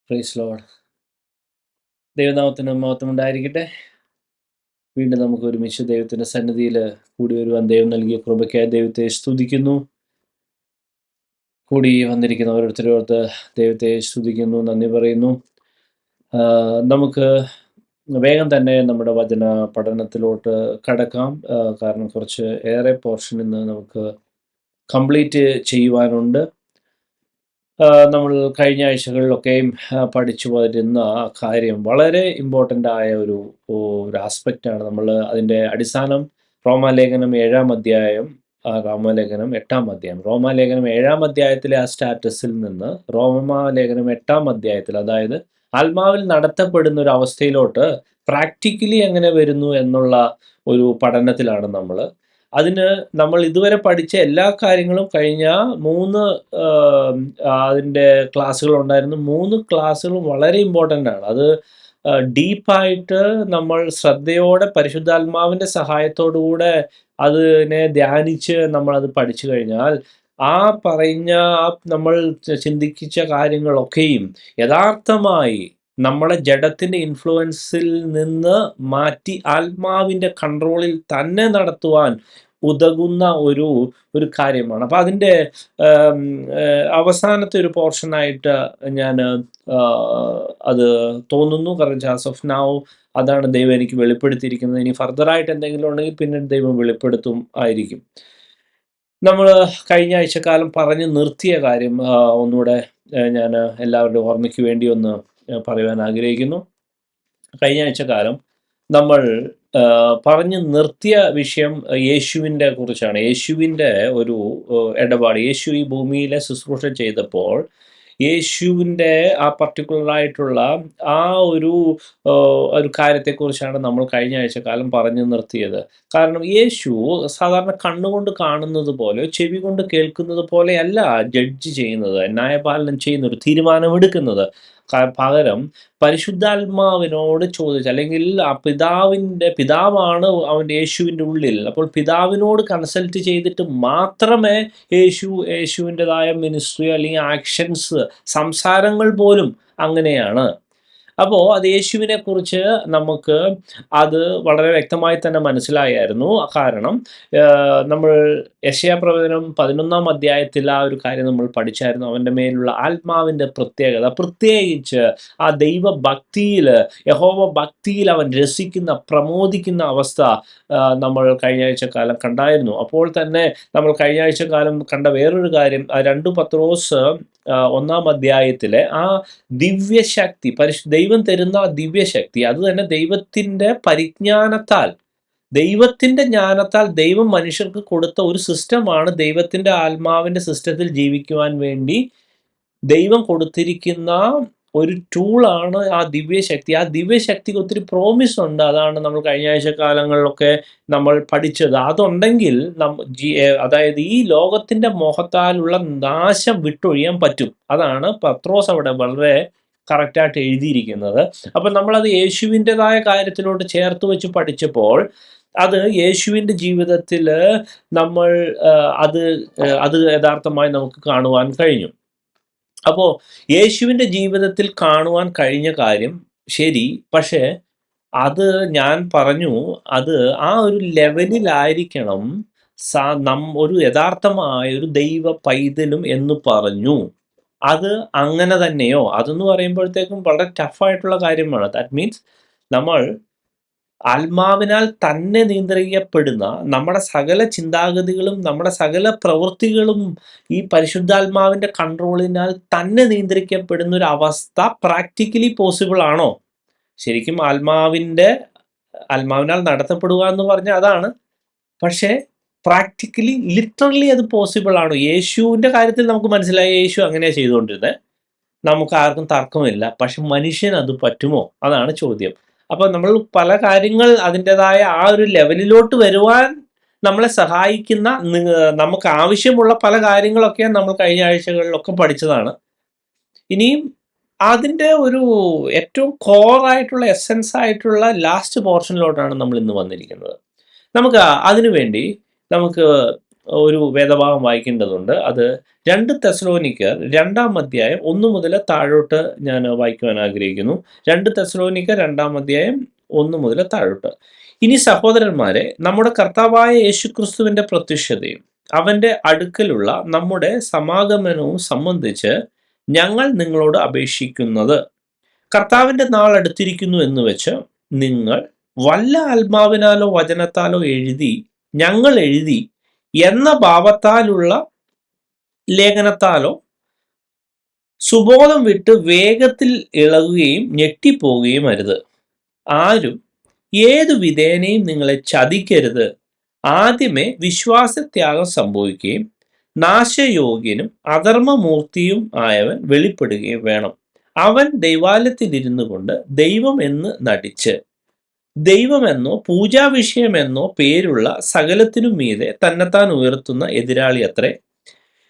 Praise Lord. ദൈവനാമത്തിന് മഹത്വം ഉണ്ടായിരിക്കട്ടെ. വീണ്ടും നമുക്ക് ഒരുമിച്ച് ദൈവത്തിൻ്റെ സന്നിധിയിൽ കൂടി വരുവാൻ ദൈവം നൽകിയ കൃപയ്ക്കായി ദൈവത്തെ സ്തുതിക്കുന്നു. കൂടി വന്നിരിക്കുന്ന ഓരോരുത്തരോർത്ത് ദൈവത്തെ സ്തുതിക്കുന്നു, നന്ദി പറയുന്നു. നമുക്ക് വേഗം തന്നെ നമ്മുടെ വചന പഠനത്തിലോട്ട് കടക്കാം. കാരണം കുറച്ച് ഏറെ പോർഷൻ ഇന്ന് നമുക്ക് കംപ്ലീറ്റ് ചെയ്യുവാനുണ്ട്. നമ്മൾ കഴിഞ്ഞ ആഴ്ചകളിലൊക്കെയും പഠിച്ചു വരുന്ന കാര്യം വളരെ ഇമ്പോർട്ടൻ്റ് ആയ ഒരു ആസ്പെക്റ്റാണ്. നമ്മൾ അതിൻ്റെ അടിസ്ഥാനം റോമാലേഖനം 7-ാം അധ്യായം, റോമാലേഖനം 8-ാം അധ്യായം. റോമാലേഖനം 7-ാം അധ്യായത്തിലെ ആ സ്റ്റാറ്റസിൽ നിന്ന് റോമാലേഖനം 8-ാം അധ്യായത്തിൽ, അതായത് ആത്മാവിൽ നടത്തപ്പെടുന്ന ഒരു അവസ്ഥയിലോട്ട് പ്രാക്ടിക്കലി എങ്ങനെ വരുന്നു എന്നുള്ള ഒരു പഠനത്തിലാണ് നമ്മൾ. അതിന് നമ്മൾ ഇതുവരെ പഠിച്ച എല്ലാ കാര്യങ്ങളും കഴിഞ്ഞ 3 അതിൻ്റെ ക്ലാസ്സുകളുണ്ടായിരുന്നു. 3 ക്ലാസ്സുകളും വളരെ ഇമ്പോർട്ടൻ്റ് ആണ്. അത് ഡീപ്പായിട്ട് നമ്മൾ ശ്രദ്ധയോടെ പരിശുദ്ധാത്മാവിൻ്റെ സഹായത്തോടുകൂടെ അതിനെ ധ്യാനിച്ച് നമ്മളത് പഠിച്ചു കഴിഞ്ഞാൽ നമ്മൾ ചിന്തിച്ച കാര്യങ്ങളൊക്കെയും യഥാർത്ഥമായി നമ്മളെ ജഡത്തിൻ്റെ ഇൻഫ്ലുവൻസിൽ നിന്ന് മാറ്റി ആത്മാവിൻ്റെ കൺട്രോളിൽ തന്നെ നടത്തുവാൻ ഉതകുന്ന ഒരു കാര്യമാണ്. അപ്പോൾ അതിൻ്റെ അവസാനത്തെ ഒരു പോർഷനായിട്ട് ഞാൻ അത് തോന്നുന്നു. കാരണം ആസ് ഓഫ് നൗ അതാണ് ദൈവം എനിക്ക് വെളിപ്പെടുത്തിയിരിക്കുന്നത്. ഇനി ഫർദറായിട്ട് എന്തെങ്കിലും ഉണ്ടെങ്കിൽ പിന്നീട് ദൈവം വെളിപ്പെടുത്തും ആയിരിക്കും. നമ്മൾ കഴിഞ്ഞ ആഴ്ചക്കാലം പറഞ്ഞ് നിർത്തിയ കാര്യം ഒന്നുകൂടെ ഞാൻ എല്ലാവരുടെയും ഓർമ്മയ്ക്ക് വേണ്ടി ഒന്ന് പറയുവാൻ ആഗ്രഹിക്കുന്നു. കഴിഞ്ഞ ആഴ്ചക്കാലം നമ്മൾ പറഞ്ഞു നിർത്തിയ വിഷയം യേശുവിൻ്റെ കുറിച്ചാണ്. യേശുവിൻ്റെ ഒരു ഇടപാട്. യേശു ഈ ഭൂമിയിലെ ശുശ്രൂഷ ചെയ്തപ്പോൾ യേശുവിൻ്റെ ആ പർട്ടിക്കുലറായിട്ടുള്ള ആ ഒരു കാര്യത്തെക്കുറിച്ചാണ് നമ്മൾ കഴിഞ്ഞ ആഴ്ചക്കാലം പറഞ്ഞു നിർത്തിയത്. കാരണം യേശു സാധാരണ കണ്ണുകൊണ്ട് കാണുന്നത് പോലെ, ചെവി കൊണ്ട് കേൾക്കുന്നത് പോലെയല്ല ജഡ്ജ് ചെയ്യുന്നത്, ന്യായപാലനം ചെയ്യുന്ന ഒരു തീരുമാനമെടുക്കുന്നത്. പകരം പരിശുദ്ധാത്മാവിനോട് ചോദിച്ച്, അല്ലെങ്കിൽ ആ പിതാവാണ് അവൻ്റെ യേശുവിൻ്റെ ഉള്ളിൽ. അപ്പോൾ പിതാവിനോട് കൺസൾട്ട് ചെയ്തിട്ട് മാത്രമേ യേശുവിൻ്റെതായ മിനിസ്ട്രി അല്ലെങ്കിൽ ആക്ഷൻസ്, സംസാരങ്ങൾ പോലും അങ്ങനെയാണ്. അപ്പോൾ അത് യേശുവിനെ കുറിച്ച് നമുക്ക് അത് വളരെ വ്യക്തമായി തന്നെ മനസ്സിലായായിരുന്നു. കാരണം നമ്മൾ യെശയ്യാപ്രവചനം 11-ാം അധ്യായത്തിൽ ആ ഒരു കാര്യം നമ്മൾ പഠിച്ചായിരുന്നു. അവൻ്റെ മേലുള്ള ആത്മാവിൻ്റെ പ്രത്യേകത, പ്രത്യേകിച്ച് ആ ദൈവഭക്തിയിൽ, യഹോവ ഭക്തിയിൽ അവൻ രസിക്കുന്ന, പ്രമോദിക്കുന്ന അവസ്ഥ നമ്മൾ കഴിഞ്ഞ ആഴ്ചക്കാലം കണ്ടായിരുന്നു. അപ്പോൾ തന്നെ നമ്മൾ കഴിഞ്ഞ ആഴ്ചക്കാലം കണ്ട വേറൊരു കാര്യം, 2 പത്രോസ് 1-ാം അധ്യായത്തിലെ ആ ദിവ്യശക്തി, ദൈവം തരുന്ന ദിവ്യശക്തി, അത് തന്നെ ദൈവത്തിൻ്റെ പരിജ്ഞാനത്താൽ, ദൈവത്തിൻ്റെ ജ്ഞാനത്താൽ ദൈവം മനുഷ്യർക്ക് കൊടുത്ത ഒരു സിസ്റ്റമാണ്. ദൈവത്തിൻ്റെ ആത്മാവിൻ്റെ സിസ്റ്റത്തിൽ ജീവിക്കുവാൻ വേണ്ടി ദൈവം കൊടുത്തിരിക്കുന്ന ഒരു ടൂളാണ് ആ ദിവ്യശക്തി. ആ ദിവ്യശക്തിക്ക് ഒത്തിരി പ്രോമിസ് ഉണ്ട്. അതാണ് നമ്മൾ കഴിഞ്ഞ ആഴ്ച കാലങ്ങളിലൊക്കെ നമ്മൾ പഠിച്ചത്. അതുണ്ടെങ്കിൽ അതായത് ഈ ലോകത്തിൻ്റെ മോഹത്താലുള്ള നാശം വിട്ടൊഴിയാൻ പറ്റും. അതാണ് പത്രോസ് അവിടെ വളരെ കറക്റ്റായിട്ട് എഴുതിയിരിക്കുന്നത്. അപ്പം നമ്മളത് യേശുവിൻ്റെതായ കാര്യത്തിലോട്ട് ചേർത്ത് വെച്ച് പഠിച്ചപ്പോൾ അത് യേശുവിൻ്റെ ജീവിതത്തിൽ നമ്മൾ അത് യഥാർത്ഥമായി നമുക്ക് കാണുവാൻ കഴിഞ്ഞു. അപ്പോൾ യേശുവിൻ്റെ ജീവിതത്തിൽ കാണുവാൻ കഴിഞ്ഞ കാര്യം ശരി, പക്ഷേ അത് ഞാൻ പറഞ്ഞു, അത് ആ ഒരു ലെവലിലായിരിക്കണം ഒരു യഥാർത്ഥമായ ഒരു ദൈവ പൈതലും എന്ന് പറഞ്ഞു. അത് അങ്ങനെ തന്നെയോ? അതെന്ന് പറയുമ്പോഴത്തേക്കും വളരെ ടഫായിട്ടുള്ള കാര്യമാണ്. ദാറ്റ് മീൻസ് നമ്മൾ ആത്മാവിനാൽ തന്നെ നിയന്ത്രിക്കപ്പെടുന്ന നമ്മുടെ സകല ചിന്താഗതികളും നമ്മുടെ സകല പ്രവൃത്തികളും ഈ പരിശുദ്ധാത്മാവിൻ്റെ കൺട്രോളിനാൽ തന്നെ നിയന്ത്രിക്കപ്പെടുന്ന ഒരു അവസ്ഥ പ്രാക്ടിക്കലി പോസിബിൾ ആണോ? ശരിക്കും ആത്മാവിനാൽ നടത്തപ്പെടുക എന്ന് പറഞ്ഞാൽ അതാണ്. പക്ഷേ പ്രാക്ടിക്കലി ലിറ്ററലി അത് പോസിബിൾ ആണോ? യേശുവിൻ്റെ കാര്യത്തിൽ നമുക്ക് മനസ്സിലായി, യേശു അങ്ങനെയാണ് ചെയ്തുകൊണ്ടിരുന്നത്. നമുക്ക് ആർക്കും തർക്കമില്ല. പക്ഷെ മനുഷ്യന് അത് പറ്റുമോ? അതാണ് ചോദ്യം. അപ്പോൾ നമ്മൾ പല കാര്യങ്ങൾ അതിൻ്റെതായ ആ ഒരു ലെവലിലോട്ട് വരുവാൻ നമ്മളെ സഹായിക്കുന്ന, നമുക്ക് ആവശ്യമുള്ള പല കാര്യങ്ങളൊക്കെ നമ്മൾ കഴിഞ്ഞ ആഴ്ചകളിലൊക്കെ പഠിച്ചതാണ്. ഇനിയും അതിൻ്റെ ഒരു ഏറ്റവും കോറായിട്ടുള്ള, എസെൻസ് ആയിട്ടുള്ള ലാസ്റ്റ് പോർഷനിലോട്ടാണ് നമ്മൾ ഇന്ന് വന്നിരിക്കുന്നത്. നമുക്ക് അതിനുവേണ്ടി നമുക്ക് ഒരു വേദഭാഗം വായിക്കേണ്ടതുണ്ട്. അത് 2 തെസ്സലോനിക്കർ 2-ാം അധ്യായം 1 മുതൽ താഴോട്ട് ഞാൻ വായിക്കുവാൻ ആഗ്രഹിക്കുന്നു. 2 തെസ്സലോനിക്കർ 2-ാം അധ്യായം 1 മുതൽ താഴോട്ട്. ഇനി സഹോദരന്മാരെ, നമ്മുടെ കർത്താവായ യേശുക്രിസ്തുവിന്റെ പ്രത്യക്ഷതയും അവന്റെ അടുക്കലുള്ള നമ്മുടെ സമാഗമനവും സംബന്ധിച്ച് ഞങ്ങൾ നിങ്ങളോട് അപേക്ഷിക്കുന്നത്, കർത്താവിന്റെ നാൾ അടുത്തിരിക്കുന്നു എന്ന് വെച്ച് നിങ്ങൾ വല്ല ആത്മാവിനാലോ വചനത്താലോ ഞങ്ങൾ എഴുതി എന്ന ഭാവത്താലുള്ള ലേഖനത്താലോ സുബോധം വിട്ട് വേഗത്തിൽ ഇളകുകയും ഞെട്ടിപ്പോവുകയും അരുത്. ആരും ഏതു വിധേനയും നിങ്ങളെ ചതിക്കരുത്. ആദ്യമേ വിശ്വാസത്യാഗം സംഭവിക്കുകയും നാശയോഗ്യനും അധർമ്മമൂർത്തിയും ആയവൻ വെളിപ്പെടുകയും വേണം. അവൻ ദൈവാലയത്തിലിരുന്നു കൊണ്ട് ദൈവം എന്ന് നടിച്ച് ദൈവമെന്നോ പൂജാവിഷയമെന്നോ പേരുള്ള സകലത്തിനും മീതെ തന്നെത്താൻ ഉയർത്തുന്ന എതിരാളി അത്രേ.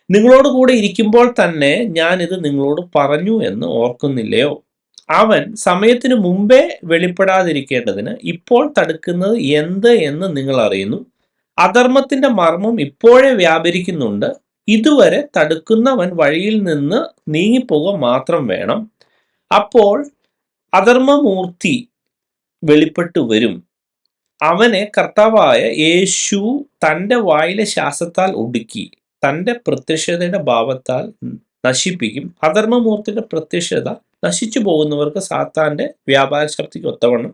നിങ്ങളോട് കൂടെ ഇരിക്കുമ്പോൾ തന്നെ ഞാനിത് നിങ്ങളോട് പറഞ്ഞു എന്ന് ഓർക്കുന്നില്ലയോ? അവൻ സമയത്തിന് മുമ്പേ വെളിപ്പെടാതിരിക്കേണ്ടതിന് ഇപ്പോൾ തടുക്കുന്നത് എന്ത് എന്ന് നിങ്ങൾ അറിയുന്നു. അധർമ്മത്തിന്റെ മർമ്മം ഇപ്പോഴേ വ്യാപരിക്കുന്നുണ്ട്. ഇതുവരെ തടുക്കുന്നവൻ വഴിയിൽ നിന്ന് നീങ്ങിപ്പോകുക മാത്രം വേണം. അപ്പോൾ അധർമ്മമൂർത്തി വെളിപ്പെട്ടു വരും. അവനെ കർത്താവായ യേശു തൻ്റെ വായിലെ ശ്വാസത്താൽ ഒടുക്കി തൻ്റെ പ്രത്യക്ഷതയുടെ ഭാവത്താൽ നശിപ്പിക്കും. അധർമ്മമൂർത്തിയുടെ പ്രത്യക്ഷത നശിച്ചു പോകുന്നവർക്ക് സാത്താന്റെ വ്യാപാര ശക്തിക്ക് ഒത്തവണ്ണം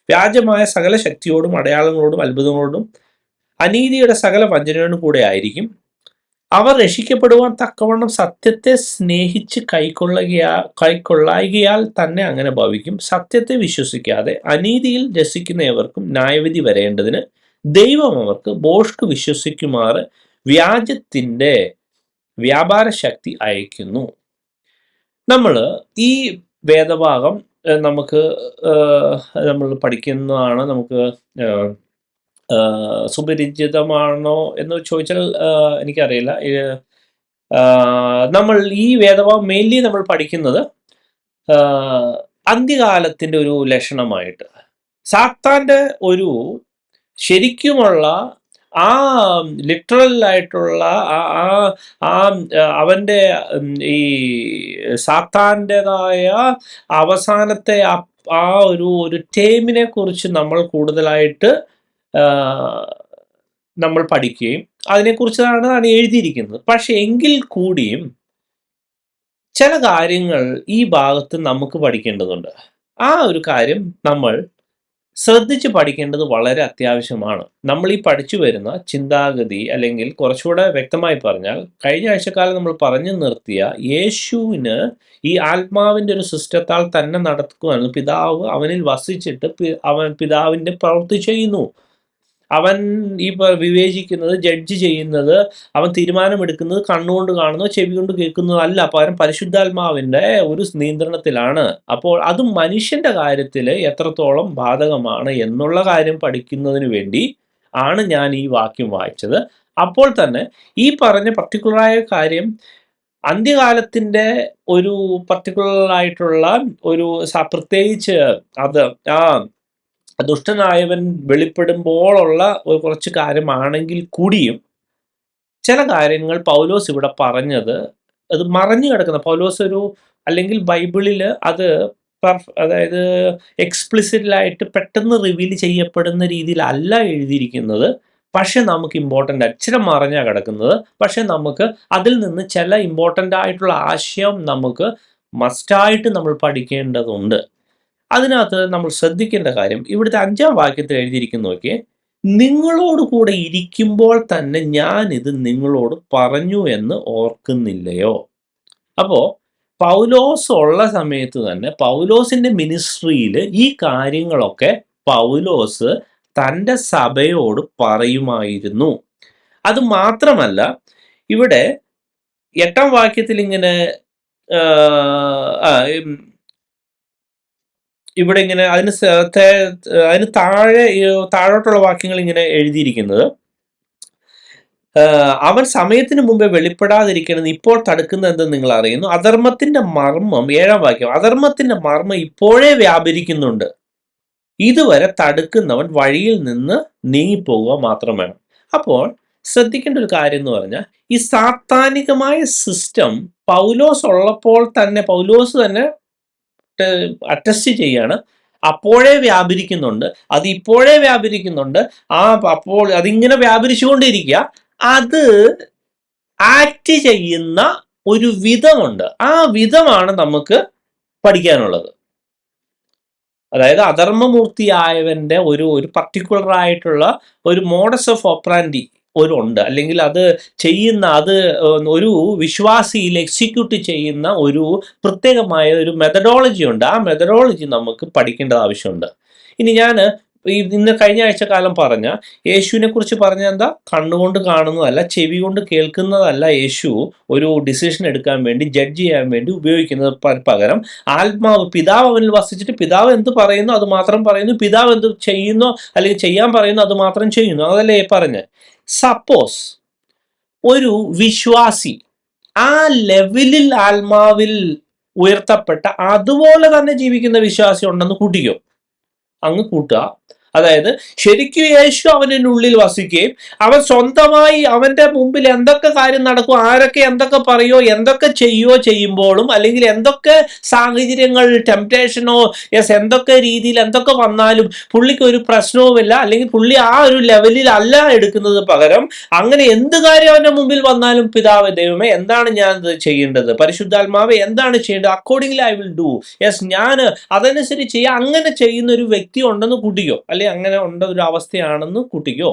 വ്യാജമായ സകല ശക്തിയോടും അടയാളങ്ങളോടും അത്ഭുതങ്ങളോടും അനീതിയുടെ സകല വഞ്ചനയോടും കൂടെ ആയിരിക്കും. അവർ രക്ഷിക്കപ്പെടുവാൻ തക്കവണ്ണം സത്യത്തെ സ്നേഹിച്ച് കൈക്കൊള്ളായികയാൽ തന്നെ അങ്ങനെ ഭവിക്കും. സത്യത്തെ വിശ്വസിക്കാതെ അനീതിയിൽ രസിക്കുന്നവർക്കും ന്യായവിധി വരേണ്ടതിന് ദൈവം അവർക്ക് ഭോഷ്ക് വിശ്വസിക്കുമാറ് വ്യാജത്തിന്റെ വ്യാപാര ശക്തി അയക്കുന്നു. നമ്മൾ ഈ വേദഭാഗം നമ്മൾ പഠിക്കുന്നതാണ്. നമുക്ക് സുപരിചിതമാണോ എന്ന് ചോദിച്ചാൽ എനിക്കറിയില്ല. നമ്മൾ ഈ വേദഭാഗം മെയിൻലി നമ്മൾ പഠിക്കുന്നത് അന്ത്യകാലത്തിൻ്റെ ഒരു ലക്ഷണമായിട്ട് സാത്താൻ്റെ ഒരു ശരിക്കുമുള്ള ആ ലിറ്ററലായിട്ടുള്ള അവൻ്റെ ഈ സാത്താൻ്റെതായ അവസാനത്തെ ആ ഒരു ടേമിനെ കുറിച്ച് നമ്മൾ കൂടുതലായിട്ട് നമ്മൾ പഠിക്കുകയും അതിനെക്കുറിച്ചാണ് എഴുതിയിരിക്കുന്നത്. പക്ഷെ എങ്കിൽ കൂടിയും ചില കാര്യങ്ങൾ ഈ ഭാഗത്ത് നമുക്ക് പഠിക്കേണ്ടതുണ്ട്. ആ ഒരു കാര്യം നമ്മൾ ശ്രദ്ധിച്ച് പഠിക്കേണ്ടത് വളരെ അത്യാവശ്യമാണ്. നമ്മൾ ഈ പഠിച്ചു വരുന്ന ചിന്താഗതി, അല്ലെങ്കിൽ കുറച്ചുകൂടെ വ്യക്തമായി പറഞ്ഞാൽ കഴിഞ്ഞ ആഴ്ചക്കാലം നമ്മൾ പറഞ്ഞു നിർത്തിയ യേശുവിന് ഈ ആത്മാവിൻ്റെ ഒരു സിസ്റ്റത്താൽ തന്നെ നടത്തുകയാണ്. പിതാവ് അവനിൽ വസിച്ചിട്ട് അവൻ പിതാവിൻ്റെ പ്രവൃത്തി ചെയ്യുന്നു. അവൻ ഈ വിവേചിക്കുന്നത്, ജഡ്ജ് ചെയ്യുന്നത്, അവൻ തീരുമാനമെടുക്കുന്നത് കണ്ണുകൊണ്ട് കാണുന്നതോ ചെവി കൊണ്ട് കേൾക്കുന്നതോ അല്ല, പകരം പരിശുദ്ധാത്മാവിൻ്റെ ഒരു നിയന്ത്രണത്തിലാണ്. അപ്പോൾ അത് മനുഷ്യന്റെ കാര്യത്തിൽ എത്രത്തോളം ബാധകമാണ് എന്നുള്ള കാര്യം പഠിക്കുന്നതിന് വേണ്ടി ആണ് ഞാൻ ഈ വാക്യം വായിച്ചത്. അപ്പോൾ തന്നെ ഈ പറഞ്ഞ പർട്ടിക്കുലറായ കാര്യം അന്ത്യകാലത്തിൻ്റെ ഒരു പർട്ടിക്കുലറായിട്ടുള്ള ഒരു പ്രത്യേകിച്ച് അത് ദുഷ്ടനായവൻ വെളിപ്പെടുമ്പോഴുള്ള ഒരു കുറച്ച് കാര്യമാണെങ്കിൽ കൂടിയും ചില കാര്യങ്ങൾ പൗലോസ് ഇവിടെ പറഞ്ഞത് അത് മറഞ്ഞു കിടക്കുന്ന പൗലോസ് അല്ലെങ്കിൽ ബൈബിളിൽ അത് അതായത് എക്സ്പ്ലിസിറ്റലായിട്ട് പെട്ടെന്ന് റിവീൽ ചെയ്യപ്പെടുന്ന രീതിയിലല്ല എഴുതിയിരിക്കുന്നത്. പക്ഷെ നമുക്ക് ഇമ്പോർട്ടൻ്റ് ചില മറഞ്ഞാണ് കിടക്കുന്നത്. പക്ഷെ നമുക്ക് അതിൽ നിന്ന് ചില ഇമ്പോർട്ടൻ്റ് ആയിട്ടുള്ള ആശയം നമുക്ക് മസ്റ്റായിട്ട് നമ്മൾ പഠിക്കേണ്ടതുണ്ട്. അതിനകത്ത് നമ്മൾ ശ്രദ്ധിക്കേണ്ട കാര്യം ഇവിടുത്തെ 5-ാം വാക്യത്തിൽ എഴുതിയിരിക്കുന്നു. നോക്കിയേ, നിങ്ങളോട് കൂടെ ഇരിക്കുമ്പോൾ തന്നെ ഞാനിത് നിങ്ങളോട് പറഞ്ഞു എന്ന് ഓർക്കുന്നില്ലയോ? അപ്പോൾ പൗലോസ് ഉള്ള സമയത്ത് തന്നെ പൗലോസിന്റെ മിനിസ്ട്രിയിൽ ഈ കാര്യങ്ങളൊക്കെ പൗലോസ് തൻ്റെ സഭയോട് പറയുമായിരുന്നു. അത് മാത്രമല്ല, ഇവിടെ 8-ാം വാക്യത്തിൽ ഇങ്ങനെ ഇവിടെ ഇങ്ങനെ അതിന് താഴോട്ടുള്ള വാക്യങ്ങൾ ഇങ്ങനെ എഴുതിയിരിക്കുന്നത്, അവൻ സമയത്തിന് മുമ്പേ വെളിപ്പെടാതിരിക്കണം ഇപ്പോൾ തടുക്കുന്നത് എന്തെന്ന് നിങ്ങൾ അറിയുന്നു. അധർമ്മത്തിന്റെ മർമ്മം, 7-ാം വാക്യം, അധർമ്മത്തിന്റെ മർമ്മം ഇപ്പോഴേ വ്യാപരിക്കുന്നുണ്ട്. ഇതുവരെ തടുക്കുന്നവൻ വഴിയിൽ നിന്ന് നീങ്ങിപ്പോകുക മാത്രം വേണം. അപ്പോൾ ശ്രദ്ധിക്കേണ്ട ഒരു കാര്യം എന്ന് പറഞ്ഞാൽ ഈ സാത്താനികമായ സിസ്റ്റം പൗലോസ് ഉള്ളപ്പോൾ തന്നെ പൗലോസ് തന്നെ അറ്റസ്റ്റ് ചെയ്യാണ്, അപ്പോഴേ വ്യാപരിക്കുന്നുണ്ട്, അത് ഇപ്പോഴേ വ്യാപരിക്കുന്നുണ്ട്. അപ്പോൾ അതിങ്ങനെ വ്യാപരിച്ചുകൊണ്ടിരിക്കുക. അത് ആക്ട് ചെയ്യുന്ന ഒരു വിധമുണ്ട്. ആ വിധമാണ് നമുക്ക് പഠിക്കാനുള്ളത്. അതായത് അധർമ്മമൂർത്തിയായവന്റെ ഒരു പർട്ടിക്കുലർ ആയിട്ടുള്ള ഒരു മോഡസ് ഓഫ് ഓപ്പറാൻഡി ഉണ്ട്. അല്ലെങ്കിൽ അത് ചെയ്യുന്ന ഒരു വിശ്വാസിയിൽ എക്സിക്യൂട്ട് ചെയ്യുന്ന ഒരു പ്രത്യേകമായ ഒരു മെത്തഡോളജി ഉണ്ട്. ആ മെത്തഡോളജി നമുക്ക് പഠിക്കേണ്ടത് ആവശ്യമുണ്ട്. ഇനി ഞാൻ ഇന്ന് കഴിഞ്ഞ ആഴ്ച കാലം പറഞ്ഞ യേശുവിനെ കുറിച്ച് പറഞ്ഞ എന്താ, കണ്ണുകൊണ്ട് കാണുന്നതല്ല, ചെവി കൊണ്ട് കേൾക്കുന്നതല്ല യേശു ഒരു ഡിസിഷൻ എടുക്കാൻ വേണ്ടി, ജഡ്ജ് ചെയ്യാൻ വേണ്ടി ഉപയോഗിക്കുന്നത്. പകരം ആത്മാവ്, പിതാവ് അവനിൽ വസിച്ചിട്ട് പിതാവ് എന്ത് പറയുന്നു അത് മാത്രം പറയുന്നു, പിതാവ് എന്ത് ചെയ്യുന്നോ അല്ലെങ്കിൽ ചെയ്യാൻ പറയുന്നു അത് മാത്രം ചെയ്യുന്നു. അതല്ലേ പറഞ്ഞ്. സപ്പോസ് ഒരു വിശ്വാസി ആ ലെവലിൽ ആത്മാവിൽ ഉയർത്തപ്പെട്ട അതുപോലെ തന്നെ ജീവിക്കുന്ന വിശ്വാസി ഉണ്ടെന്ന് കൂട്ടിക്കോ, അങ്ങ് കൂട്ടുക. അതായത് ശരിക്കും യേശു അവൻ്റെ ഉള്ളിൽ വസിക്കുകയും അവൻ സ്വന്തമായി അവൻ്റെ മുമ്പിൽ എന്തൊക്കെ കാര്യം നടക്കും, ആരൊക്കെ എന്തൊക്കെ പറയോ എന്തൊക്കെ ചെയ്യുമ്പോഴും, അല്ലെങ്കിൽ എന്തൊക്കെ സാഹചര്യങ്ങൾ, ടെംപ്റ്റേഷനോ എന്തൊക്കെ രീതിയിൽ എന്തൊക്കെ വന്നാലും പുള്ളിക്ക് ഒരു പ്രശ്നവുമില്ല, അല്ലെങ്കിൽ പുള്ളി ആ ഒരു ലെവലിൽ അല്ല എടുക്കുന്നത്. പകരം അങ്ങനെ എന്ത് കാര്യം അവൻ്റെ മുമ്പിൽ വന്നാലും, പിതാവ് ദൈവമേ എന്താണ് ഞാൻ ചെയ്യേണ്ടത്, പരിശുദ്ധാത്മാവ് എന്താണ് ചെയ്യേണ്ടത്, അക്കോർഡിംഗ്ലി ഐ വിൽ ഡു, ഞാൻ അതനുസരിച്ച് ചെയ്യാം, അങ്ങനെ ചെയ്യുന്ന ഒരു വ്യക്തി ഉണ്ടെന്ന് കൂട്ടിക്കോ, അല്ലെങ്കിൽ അങ്ങനെ ഉണ്ട ഒരു അവസ്ഥയാണെന്ന് കൂട്ടിക്കോ.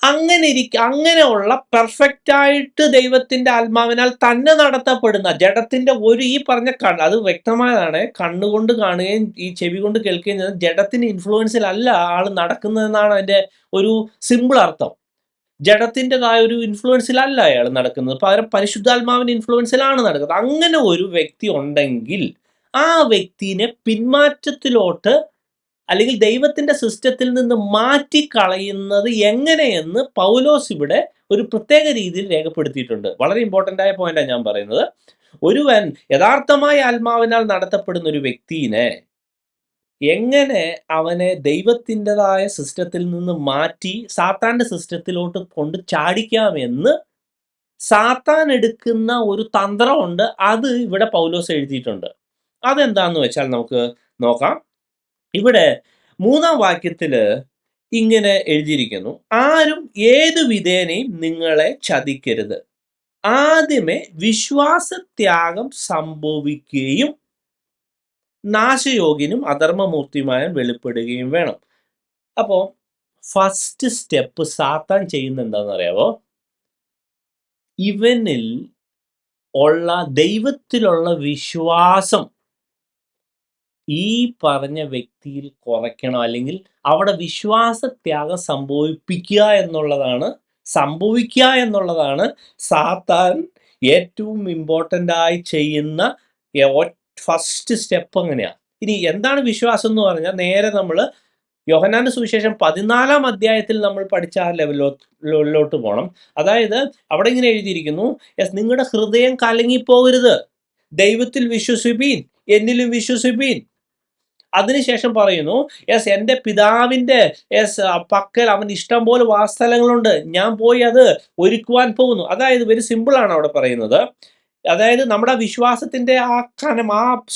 അങ്ങനെയുള്ള പെർഫെക്റ്റ് ആയിട്ട് ദൈവത്തിന്റെ ആത്മാവിനാൽ തന്നെ നടത്തപ്പെടുന്ന ജഡത്തിന്റെ ഈ പറഞ്ഞ അത് വ്യക്തമായതാണ്. കണ്ണുകൊണ്ട് കാണുകയും ഈ ചെവി കൊണ്ട് കേൾക്കുകയും ചെയ്യുന്നത് ജഡത്തിന്റെ ഇൻഫ്ലുവൻസിലല്ല ആള് നടക്കുന്നതെന്നാണ് അതിന്റെ ഒരു സിമ്പിൾ അർത്ഥം. ജഡത്തിൻ്റെതായ ഒരു ഇൻഫ്ലുവൻസിലല്ല അയാൾ നടക്കുന്നത്, പകരം പരിശുദ്ധാത്മാവിന്റെ ഇൻഫ്ലുവൻസിലാണ് നടക്കുന്നത്. അങ്ങനെ ഒരു വ്യക്തി ഉണ്ടെങ്കിൽ ആ വ്യക്തിനെ പിന്മാറ്റത്തിലോട്ട് അല്ലെങ്കിൽ ദൈവത്തിന്റെ സിസ്റ്റത്തിൽ നിന്ന് മാറ്റിക്കളയുന്നത് എങ്ങനെയെന്ന് പൗലോസ് ഇവിടെ ഒരു പ്രത്യേക രീതിയിൽ രേഖപ്പെടുത്തിയിട്ടുണ്ട്. വളരെ ഇമ്പോർട്ടൻ്റ് ആയ പോയിന്റാണ് ഞാൻ പറയുന്നത്. ഒരുവൻ യഥാർത്ഥമായ ആത്മാവിനാൽ നടത്തപ്പെടുന്ന ഒരു വ്യക്തിനെ എങ്ങനെ അവനെ ദൈവത്തിൻ്റെതായ സിസ്റ്റത്തിൽ നിന്ന് മാറ്റി സാത്താന്റെ സിസ്റ്റത്തിലോട്ട് കൊണ്ട് ചാടിക്കാമെന്ന് സാത്താൻ എടുക്കുന്ന ഒരു തന്ത്രമുണ്ട്. അത് ഇവിടെ പൗലോസ് എഴുതിയിട്ടുണ്ട്. അതെന്താന്ന് വെച്ചാൽ നമുക്ക് നോക്കാം. ഇവിടെ 3-ാം വാക്യത്തില് ഇങ്ങനെ എഴുതിയിരിക്കുന്നു, ആരും ഏതു വിധേനയും നിങ്ങളെ ചതിക്കരുത്, ആദ്യമേ വിശ്വാസത്യാഗം സംഭവിക്കുകയും നാശയോഗ്യനും അധർമ്മമൂർത്തിയുമായ വെളിപ്പെടുകയും വേണം. അപ്പോൾ ഫസ്റ്റ് സ്റ്റെപ്പ് സാത്താൻ ചെയ്യുന്ന എന്താണെന്ന് അറിയാവോ? ഇവനിൽ ഉള്ള ദൈവത്തിലുള്ള വിശ്വാസം ഈ പറഞ്ഞ വ്യക്തിയിൽ കുറയ്ക്കണം, അല്ലെങ്കിൽ അവിടെ വിശ്വാസത്യാഗം സംഭവിക്കുക എന്നുള്ളതാണ് സാത്താൻ ഏറ്റവും ഇമ്പോർട്ടൻ്റ് ആയി ചെയ്യുന്ന ഫസ്റ്റ് സ്റ്റെപ്പ്. അങ്ങനെയാണ്. ഇനി എന്താണ് വിശ്വാസം എന്ന് പറഞ്ഞാൽ, നേരെ നമ്മൾ യോഹന്നാന്റെ സുവിശേഷം 14-ാം അധ്യായത്തിൽ നമ്മൾ പഠിച്ച ആ ലെവലിലോട്ട് പോകണം. അതായത് അവിടെ ഇങ്ങനെ എഴുതിയിരിക്കുന്നു, നിങ്ങളുടെ ഹൃദയം കലങ്ങിപ്പോകരുത്, ദൈവത്തിൽ വിശ്വസിപ്പീൻ, എന്നിലും വിശ്വസിപ്പീൻ. അതിനുശേഷം പറയുന്നു, എൻ്റെ പിതാവിൻ്റെ പക്കൽ അവൻ ഇഷ്ടം പോലെ വാസസ്ഥലങ്ങളുണ്ട്, ഞാൻ പോയി അത് ഒരുക്കുവാൻ പോകുന്നു. അതായത് വെരി സിമ്പിളാണ് അവിടെ പറയുന്നത്. അതായത് നമ്മുടെ വിശ്വാസത്തിന്റെ ആ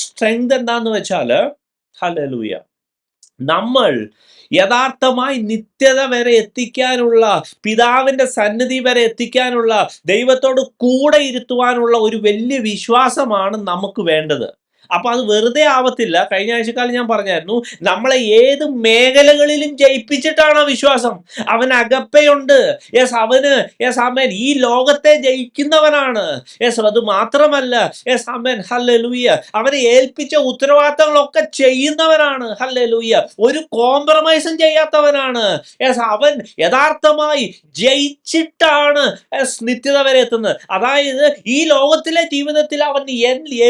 സ്ട്രെങ്ത് എന്താന്ന് വെച്ചാൽ, ഹല്ലേലൂയ, നമ്മൾ യഥാർത്ഥമായി നിത്യത വരെ എത്തിക്കാനുള്ള, പിതാവിന്റെ സന്നിധി വരെ എത്തിക്കാനുള്ള, ദൈവത്തോട് കൂടെ ഇരുത്തുവാനുള്ള ഒരു വലിയ വിശ്വാസമാണ് നമുക്ക് വേണ്ടത്. അപ്പൊ അത് വെറുതെ ആവത്തില്ല. കഴിഞ്ഞ ആഴ്ചക്കാലം ഞാൻ പറഞ്ഞായിരുന്നു, നമ്മളെ ഏത് മേഖലകളിലും ജയിപ്പിച്ചിട്ടാണ് ആ വിശ്വാസം. അവൻ അഗപ്പയുണ്ട്. അവൻ ഈ ലോകത്തെ ജയിക്കുന്നവനാണ്. അത് മാത്രമല്ല, ഹല്ലേലൂയ, അവനെ ഏൽപ്പിച്ച ഉത്തരവാദിത്തങ്ങളൊക്കെ ചെയ്യുന്നവനാണ്. ഹല്ലേലൂയ, ഒരു കോംപ്രമൈസും ചെയ്യാത്തവനാണ്. അവൻ യഥാർത്ഥമായി ജയിച്ചിട്ടാണ് നിത്യത വരെ എത്തുന്നത്. അതായത് ഈ ലോകത്തിലെ ജീവിതത്തിൽ അവൻ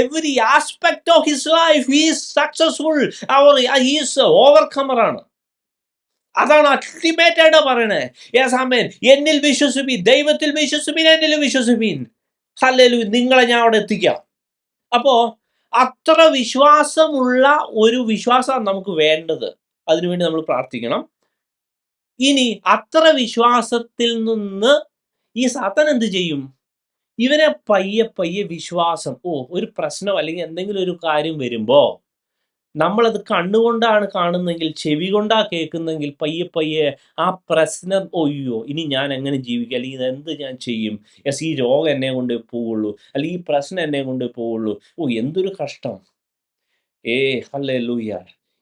every aspect of his life he is successful, he is overcomer ആണ്. അതാണ് അൾട്ടിമേറ്റ് ആയിട്ട് പറയണേ. ആമേൻ, എന്നിൽ വിശ്വസിപ്പീൻ, ദൈവത്തിൽ വിശ്വസിപ്പീൻ, എന്നിലും വിശ്വസിപ്പീൻ, ഹല്ലേലൂയ, നിങ്ങളെ ഞാൻ അവിടെ എത്തിക്കാം. അപ്പോ അത്ര വിശ്വാസമുള്ള ഒരു വിശ്വാസമാണ് നമുക്ക് വേണ്ടത്. അതിനുവേണ്ടി നമ്മൾ പ്രാർത്ഥിക്കണം. ഇനി അത്ര വിശ്വാസത്തിൽ നിന്ന് ഈ സാത്താൻ എന്ത് ചെയ്യും? ഇവരെ പയ്യെ പയ്യെ വിശ്വാസം, ഒരു പ്രശ്നം അല്ലെങ്കിൽ എന്തെങ്കിലും ഒരു കാര്യം വരുമ്പോ നമ്മളത് കണ്ണുകൊണ്ടാണ് കാണുന്നെങ്കിൽ, ചെവി കൊണ്ടാ കേൾക്കുന്നെങ്കിൽ, പയ്യെ പയ്യെ ആ പ്രശ്നം, ഒയ്യോ ഇനി ഞാൻ എങ്ങനെ ജീവിക്കും, അല്ലെങ്കിൽ ഇതെന്ത് ഞാൻ ചെയ്യും, യെസ് ഈ രോഗം എന്നെ കൊണ്ടേ പോവുള്ളൂ, അല്ലെങ്കിൽ ഈ പ്രശ്നം എന്നെ കൊണ്ടേ പോവുള്ളൂ, എന്തൊരു കഷ്ടം. ഹല്ലേലൂയ.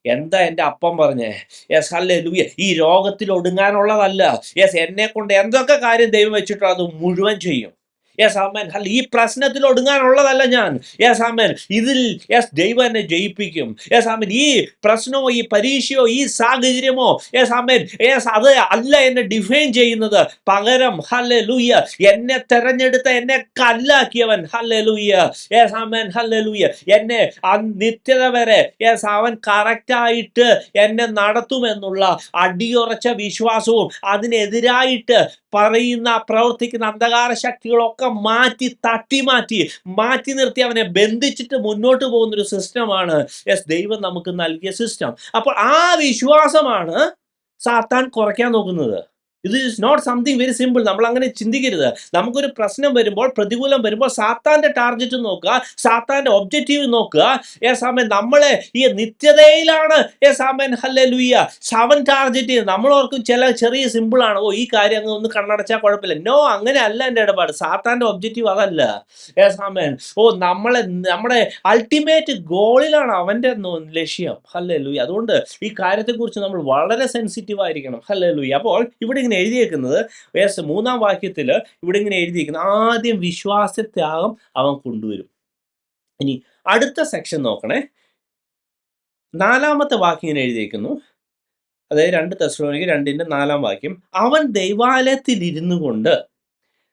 എന്താ എൻ്റെ അപ്പം പറഞ്ഞേ? Yes hallelujah. ഈ രോഗത്തിൽ ഒടുങ്ങാനുള്ളതല്ല. യെസ് എന്നെ കൊണ്ട് എന്തൊക്കെ കാര്യം ദൈവം വെച്ചിട്ടോ അത് മുഴുവൻ ചെയ്യും. യെസ് ആമേൻ. ഈ പ്രശ്നത്തിൽ ഒടുങ്ങാനുള്ളതല്ല ഞാൻ. യെസ് ആമേൻ. ഇതിൽ യെസ് ദൈവം എന്നെ ജയിപ്പിക്കും. യെസ് ആമേൻ. ഈ പ്രശ്നമോ ഈ പരീക്ഷയോ ഈ സാഹചര്യമോ യെസ് ആമേൻ യെസ് അത് അല്ല എന്നെ ഡിഫൈൻ ചെയ്യുന്നത്. പകരം ഹല്ലേലൂയ എന്നെ തെരഞ്ഞെടുത്ത, എന്നെ കല്ലാക്കിയവൻ ഹല്ലേലൂയ യെസ് ആമേൻ ഹല്ലേലൂയ എന്നെ നിത്യത വരെ യെസ് അവൻ കറക്റ്റായിട്ട് എന്നെ നടത്തുമെന്നുള്ള അടിയുറച്ച വിശ്വാസവും അതിനെതിരായിട്ട് പറയുന്ന പ്രവർത്തിക്കുന്ന അന്ധകാര ശക്തികളൊക്കെ മാറ്റി നിർത്തി അവനെ ബന്ധിച്ചിട്ട് മുന്നോട്ട് പോകുന്നൊരു സിസ്റ്റമാണ് യെസ് ദൈവം നമുക്ക് നൽകിയ സിസ്റ്റം. അപ്പോൾ ആ വിശ്വാസമാണ് സാത്താൻ കുറയ്ക്കാൻ നോക്കുന്നത്. ഇത് is not something very simple. നമ്മൾ അങ്ങനെ ചിന്തിക്കരുത്. നമുക്കൊരു പ്രശ്നം വരുമ്പോൾ, പ്രതികൂലം വരുമ്പോൾ സാത്താന്റെ ടാർഗറ്റ് നോക്കുക, സാത്താന്റെ ഒബ്ജക്റ്റീവ് നോക്കുക. യെസ് ആമേൻ. നമ്മളെ ഈ നിത്യതയിലാണ് യെസ് ആമേൻ ഹല്ലേലൂയ അവൻ ടാർഗറ്റ് ചെയ്യുന്നത്. നമ്മൾ ഓർക്കും ചില ചെറിയ സിമ്പിൾ ആണ്, ഈ കാര്യം അങ്ങ് ഒന്ന് കണ്ണടച്ചാൽ കുഴപ്പമില്ല. നോ, അങ്ങനെ അല്ല എൻ്റെ ഇടപാട്. സാത്താന്റെ ഒബ്ജക്റ്റീവ് അതല്ല. യെസ് ആമേൻ. നമ്മുടെ അൾട്ടിമേറ്റ് ഗോളിലാണ് അവന്റെ ലക്ഷ്യം. ഹല്ലേലൂയ. അതുകൊണ്ട് ഈ കാര്യത്തെക്കുറിച്ച് നമ്മൾ വളരെ സെൻസിറ്റീവ് ആയിരിക്കണം. ഹല്ലേലൂയ. അപ്പോൾ ഇവിടെ ഇങ്ങനെ എഴുതിയേക്കുന്നത് യെസ് 3-ാം വാക്യത്തിൽ ഇവിടെ ഇങ്ങനെ എഴുതിയിരിക്കുന്നത് ആദ്യം വിശ്വാസത്യാഗം അവൻ കൊണ്ടുവരും. ഇനി അടുത്ത സെക്ഷൻ നോക്കണേ. 4-ാമത്തെ വാക്യം ഇങ്ങനെ എഴുതിയിരിക്കുന്നു, അതായത് 2 തെസ്സലോനിക്കർ 2:4 വാക്യം. അവൻ ദൈവാലയത്തിൽ ഇരുന്നു കൊണ്ട്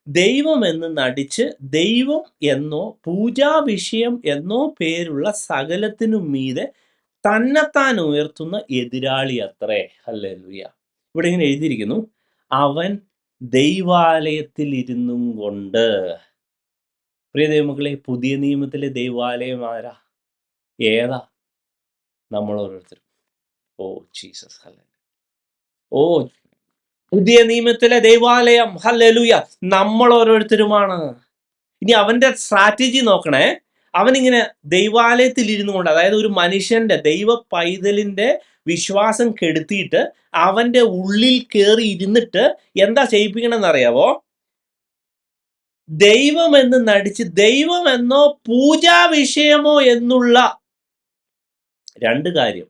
ദൈവം എന്ന് നടിച്ച് ദൈവം എന്നോ പൂജാ വിഷയം എന്നോ പേരുള്ള സകലത്തിനും മീതെ തന്നെത്താൻ ഉയർത്തുന്ന എതിരാളി അത്രേ. ഹല്ലേലൂയ. ഇവിടെ ഇങ്ങനെ എഴുതിയിരിക്കുന്നു, അവൻ ദൈവാലയത്തിൽ ഇരുന്നും കൊണ്ട്. പ്രിയ ദൈവമക്കളെ, പുതിയ നിയമത്തിലെ ദൈവാലയം ആരാ? ഏതാ? നമ്മൾ ഓരോരുത്തരും. ജീസസ്. ഹല്ലേലൂയ. പുതിയ നിയമത്തിലെ ദൈവാലയം ഹല്ലേലൂയ നമ്മൾ ഓരോരുത്തരുമാണ്. ഇനി അവന്റെ സ്ട്രാറ്റജി നോക്കണേ. അവനിങ്ങനെ ദൈവാലയത്തിൽ ഇരുന്നു കൊണ്ട്, അതായത് ഒരു മനുഷ്യന്റെ ദൈവ പൈതലിന്റെ വിശ്വാസം കെടുത്തിയിട്ട് അവന്റെ ഉള്ളിൽ കയറി ഇരുന്നിട്ട് എന്താ ചെയ്യിപ്പിക്കണമെന്ന് അറിയാവോ? ദൈവം എന്ന് നടിച്ച് ദൈവം എന്നോ പൂജാ വിഷയമോ എന്നുള്ള 2 കാര്യം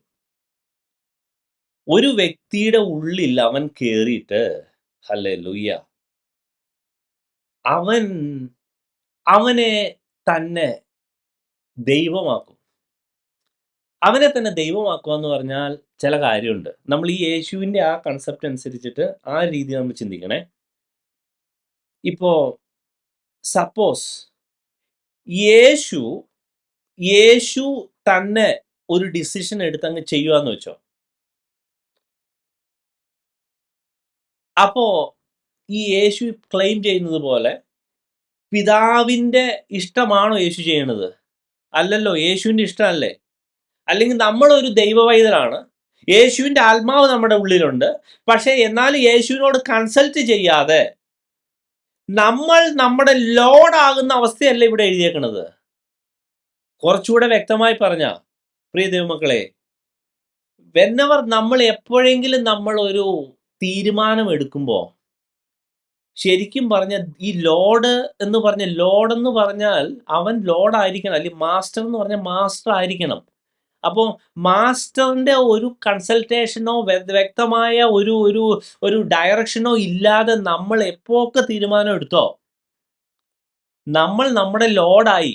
ഒരു വ്യക്തിയുടെ ഉള്ളിൽ അവൻ കയറിയിട്ട് ഹല്ലേലൂയ അവനെ തന്നെ ദൈവമാക്കും. അവനെ തന്നെ ദൈവമാക്കുക എന്ന് പറഞ്ഞാൽ ചില കാര്യമുണ്ട്. നമ്മൾ ഈ യേശുവിൻ്റെ ആ കൺസെപ്റ്റ് അനുസരിച്ചിട്ട് ആ രീതി നമ്മൾ ചിന്തിക്കണേ. ഇപ്പോ സപ്പോസ് യേശു തന്നെ ഒരു ഡിസിഷൻ എടുത്ത് അങ്ങ് ചെയ്യുവാന്ന് വെച്ചോ. അപ്പോ ഈ യേശു ക്ലെയിം ചെയ്യുന്നത് പോലെ പിതാവിൻ്റെ ഇഷ്ടമാണോ യേശു ചെയ്യണത്? അല്ലല്ലോ, യേശുവിൻ്റെ ഇഷ്ടമല്ലേ? അല്ലെങ്കിൽ നമ്മളൊരു ദൈവവൈതലാണ്, യേശുവിൻ്റെ ആത്മാവ് നമ്മുടെ ഉള്ളിലുണ്ട്, പക്ഷേ എന്നാലും യേശുവിനോട് കൺസൾട്ട് ചെയ്യാതെ നമ്മൾ നമ്മുടെ ലോഡാകുന്ന അവസ്ഥയല്ല ഇവിടെ എഴുതിയേക്കണത്. കുറച്ചുകൂടെ വ്യക്തമായി പറഞ്ഞ പ്രിയ ദൈവമക്കളെ, വെന്നവർ നമ്മൾ എപ്പോഴെങ്കിലും നമ്മൾ ഒരു തീരുമാനം എടുക്കുമ്പോൾ ശരിക്കും പറഞ്ഞ ഈ ലോഡ് എന്ന് പറഞ്ഞാൽ അവൻ ലോഡായിരിക്കണം, അല്ലെങ്കിൽ മാസ്റ്റർ എന്ന് പറഞ്ഞാൽ മാസ്റ്റർ ആയിരിക്കണം. അപ്പോൾ മാസ്റ്ററിൻ്റെ ഒരു കൺസൾട്ടേഷനോ വ്യക്തമായ ഒരു ഡയറക്ഷനോ ഇല്ലാതെ നമ്മൾ എപ്പോഴൊക്കെ തീരുമാനം എടുത്തോ നമ്മൾ നമ്മുടെ ലോഡായി.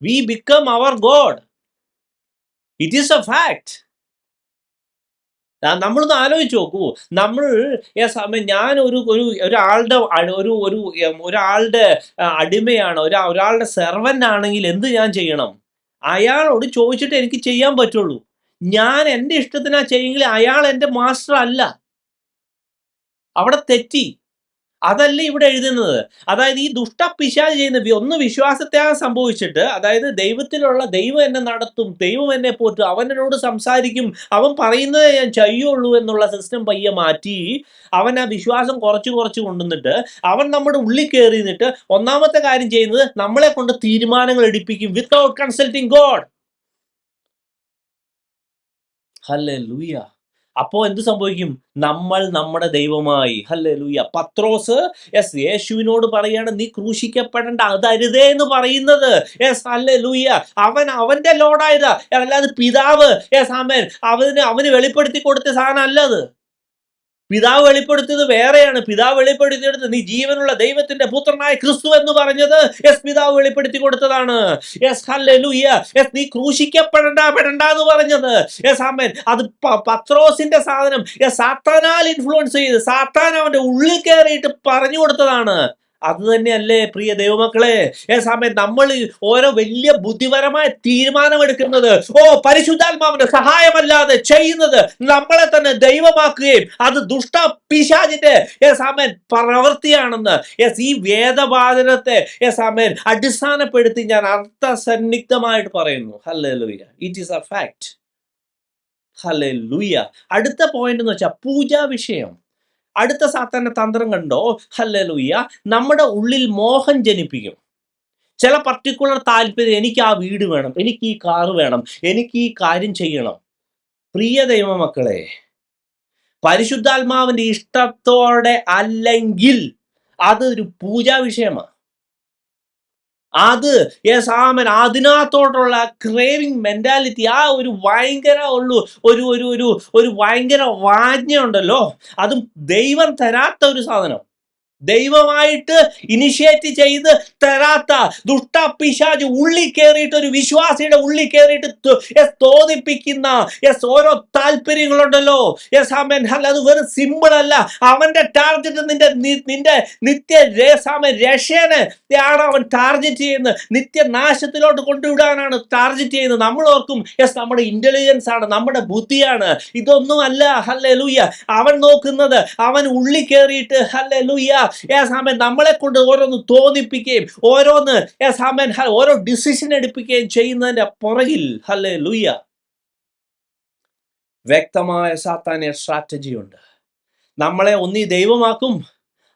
We become our God. It is a fact. നമ്മളൊന്ന് ആലോചിച്ച് നോക്കൂ. ഞാൻ ഒരാളുടെ അടിമയാണ്, ഒരാളുടെ സെർവൻ്റ് ആണെങ്കിൽ എന്ത് ഞാൻ ചെയ്യണം? അയാളോട് ചോദിച്ചിട്ട് എനിക്ക് ചെയ്യാൻ പറ്റുള്ളൂ. ഞാൻ എൻ്റെ ഇഷ്ടത്തിനാ ചെയ്യെങ്കിൽ അയാൾ എൻ്റെ മാസ്റ്റർ അല്ല. അവിടെ തെറ്റി. അതല്ല ഇവിടെ എഴുതുന്നത്. അതായത് ഈ ദുഷ്ടപിശാച് ചെയ്യുന്ന ഒന്ന് വിശ്വാസത്യാഗം സംഭവിച്ചിട്ട്, അതായത് ദൈവം എന്നെ നടത്തും, ദൈവം എന്നെ പോറ്റും, അവൻ എന്നോട് സംസാരിക്കും, അവൻ പറയുന്നതേ ഞാൻ ചെയ്യുള്ളൂ എന്നുള്ള സിസ്റ്റം പയ്യെ മാറ്റി, അവൻ ആ വിശ്വാസം കുറച്ച് കുറച്ച് കൊണ്ടുവന്നിട്ട് അവൻ നമ്മുടെ ഉള്ളിൽ കയറി നിന്നിട്ട് ഒന്നാമത്തെ കാര്യം ചെയ്യുന്നത് നമ്മളെ കൊണ്ട് തീരുമാനങ്ങൾ എടുപ്പിക്കും വിത്തൗട്ട് കൺസൾട്ടിങ് ഗോഡ്. ഹല്ലേലൂയ. അപ്പോൾ എന്ത് സംഭവിക്കും? നമ്മൾ നമ്മുടെ ദൈവമായി. ഹല്ലേലൂയ. പത്രോസ് യേശുവിനോട് പറയാണ്, നീ ക്രൂശിക്കപ്പെടേണ്ട, അതരുതേ എന്ന് പറയുന്നത്. ഹല്ലേലൂയ. അവന്റെ ലോഡായതാ, അല്ലാതെ പിതാവ് ആമേൻ അവന് വെളിപ്പെടുത്തി കൊടുത്ത സാധനം അല്ലത്. പിതാവ് വെളിപ്പെടുത്തിയത് വേറെയാണ്. പിതാവ് വെളിപ്പെടുത്തിയെടുത്ത് നീ ജീവനുള്ള ദൈവത്തിന്റെ പുത്രനായ ക്രിസ്തു എന്ന് പറഞ്ഞത് പിതാവ് വെളിപ്പെടുത്തി കൊടുത്തതാണ്. ഹല്ലേലൂയ. നീ ക്രൂശിക്കപ്പെടണ്ട എന്ന് പറഞ്ഞത് ആമേൻ അത് പത്രോസിന്റെ സാധനം സാത്താനാൽ ഇൻഫ്ലുവൻസ് ചെയ്ത് സാത്താൻ അവന്റെ ഉള്ളിൽ കയറിയിട്ട് പറഞ്ഞു കൊടുത്തതാണ്. അത് തന്നെയല്ലേ പ്രിയ ദൈവമക്കളെ, സമയം നമ്മൾ ഓരോ വലിയ ബുദ്ധിപരമായ തീരുമാനമെടുക്കുന്നത് പരിശുദ്ധാത്മാവിന്റെ സഹായമല്ലാതെ ചെയ്യുന്നത് നമ്മളെ തന്നെ ദൈവമാക്കുകയും അത് ദുഷ്ട പിശാചിന്റെ സമയം പ്രവൃത്തിയാണെന്ന് ഈ വേദവാചനത്തെ സമയം അടിസ്ഥാനപ്പെടുത്തി ഞാൻ അർത്ഥസന്നിഗ്ധമായിട്ട് പറയുന്നു. Hallelujah. It is a fact. Hallelujah. അടുത്ത പോയിന്റ് എന്ന് വെച്ചാൽ പൂജാ വിഷയം. അടുത്ത സാത്താന്റെ തന്ത്രം കണ്ടോ? ഹല്ലേലൂയ. നമ്മുടെ ഉള്ളിൽ മോഹം ജനിപ്പിക്കും. ചില പർട്ടിക്കുലർ താല്പര്യം, എനിക്ക് ആ വീട് വേണം, എനിക്ക് ഈ കാറ് വേണം, എനിക്ക് ഈ കാര്യം ചെയ്യണം. പ്രിയ ദൈവമക്കളെ, പരിശുദ്ധാത്മാവിന്റെ ഇഷ്ടത്തോടെ അല്ലെങ്കിൽ അതൊരു പൂജാ വിഷയമാണ്. അത് അതിനകത്തോട്ടുള്ള ക്രേവിങ് മെന്റാലിറ്റി, ആ ഒരു ഭയങ്കര ഒരു ഭയങ്കര വാജ്ഞയുണ്ടല്ലോ, അതും ദൈവം തരാത്ത ഒരു സാധനം, ദൈവമായിട്ട് ഇനിഷ്യേറ്റ് ചെയ്ത് തരാത്ത ദുഷ്ട പിശാച് ഉള്ളിൽ കയറിയിട്ട് ഒരു വിശ്വാസിയുടെ ഉള്ളിൽ കയറിയിട്ട് തോന്നിപ്പിക്കുന്ന ഓരോ താല്പര്യങ്ങളുണ്ടല്ലോ. അത് വെറും സിമ്പിൾ അല്ല. അവന്റെ ടാർഗറ്റ് നിന്റെ നിത്യ രക്ഷനെ ആണ് അവൻ ടാർഗറ്റ് ചെയ്യുന്നത്. നിത്യനാശത്തിലോട്ട് കൊണ്ടുവിടാനാണ് ടാർഗറ്റ് ചെയ്യുന്നത്. നമ്മൾ ഓർക്കും നമ്മുടെ ഇന്റലിജൻസ് ആണ്, നമ്മുടെ ബുദ്ധിയാണ്. ഇതൊന്നും അല്ല. ഹല്ലേലൂയ. അവൻ നോക്കുന്നത് അവൻ ഉള്ളിൽ കയറിയിട്ട് ഹല്ലേലൂയ നമ്മളെ കൊണ്ട് ഓരോന്ന് തോന്നിപ്പിക്കുകയും ഓരോ ഡിസിഷൻ എടുപ്പിക്കുകയും ചെയ്യുന്നതിന്റെ പുറകിൽ ഹല്ലേലൂയ വ്യക്തമായ സാത്താന്യ സ്ട്രാറ്റജി ഉണ്ട്. നമ്മളെ ഒന്നീ ദൈവമാക്കും,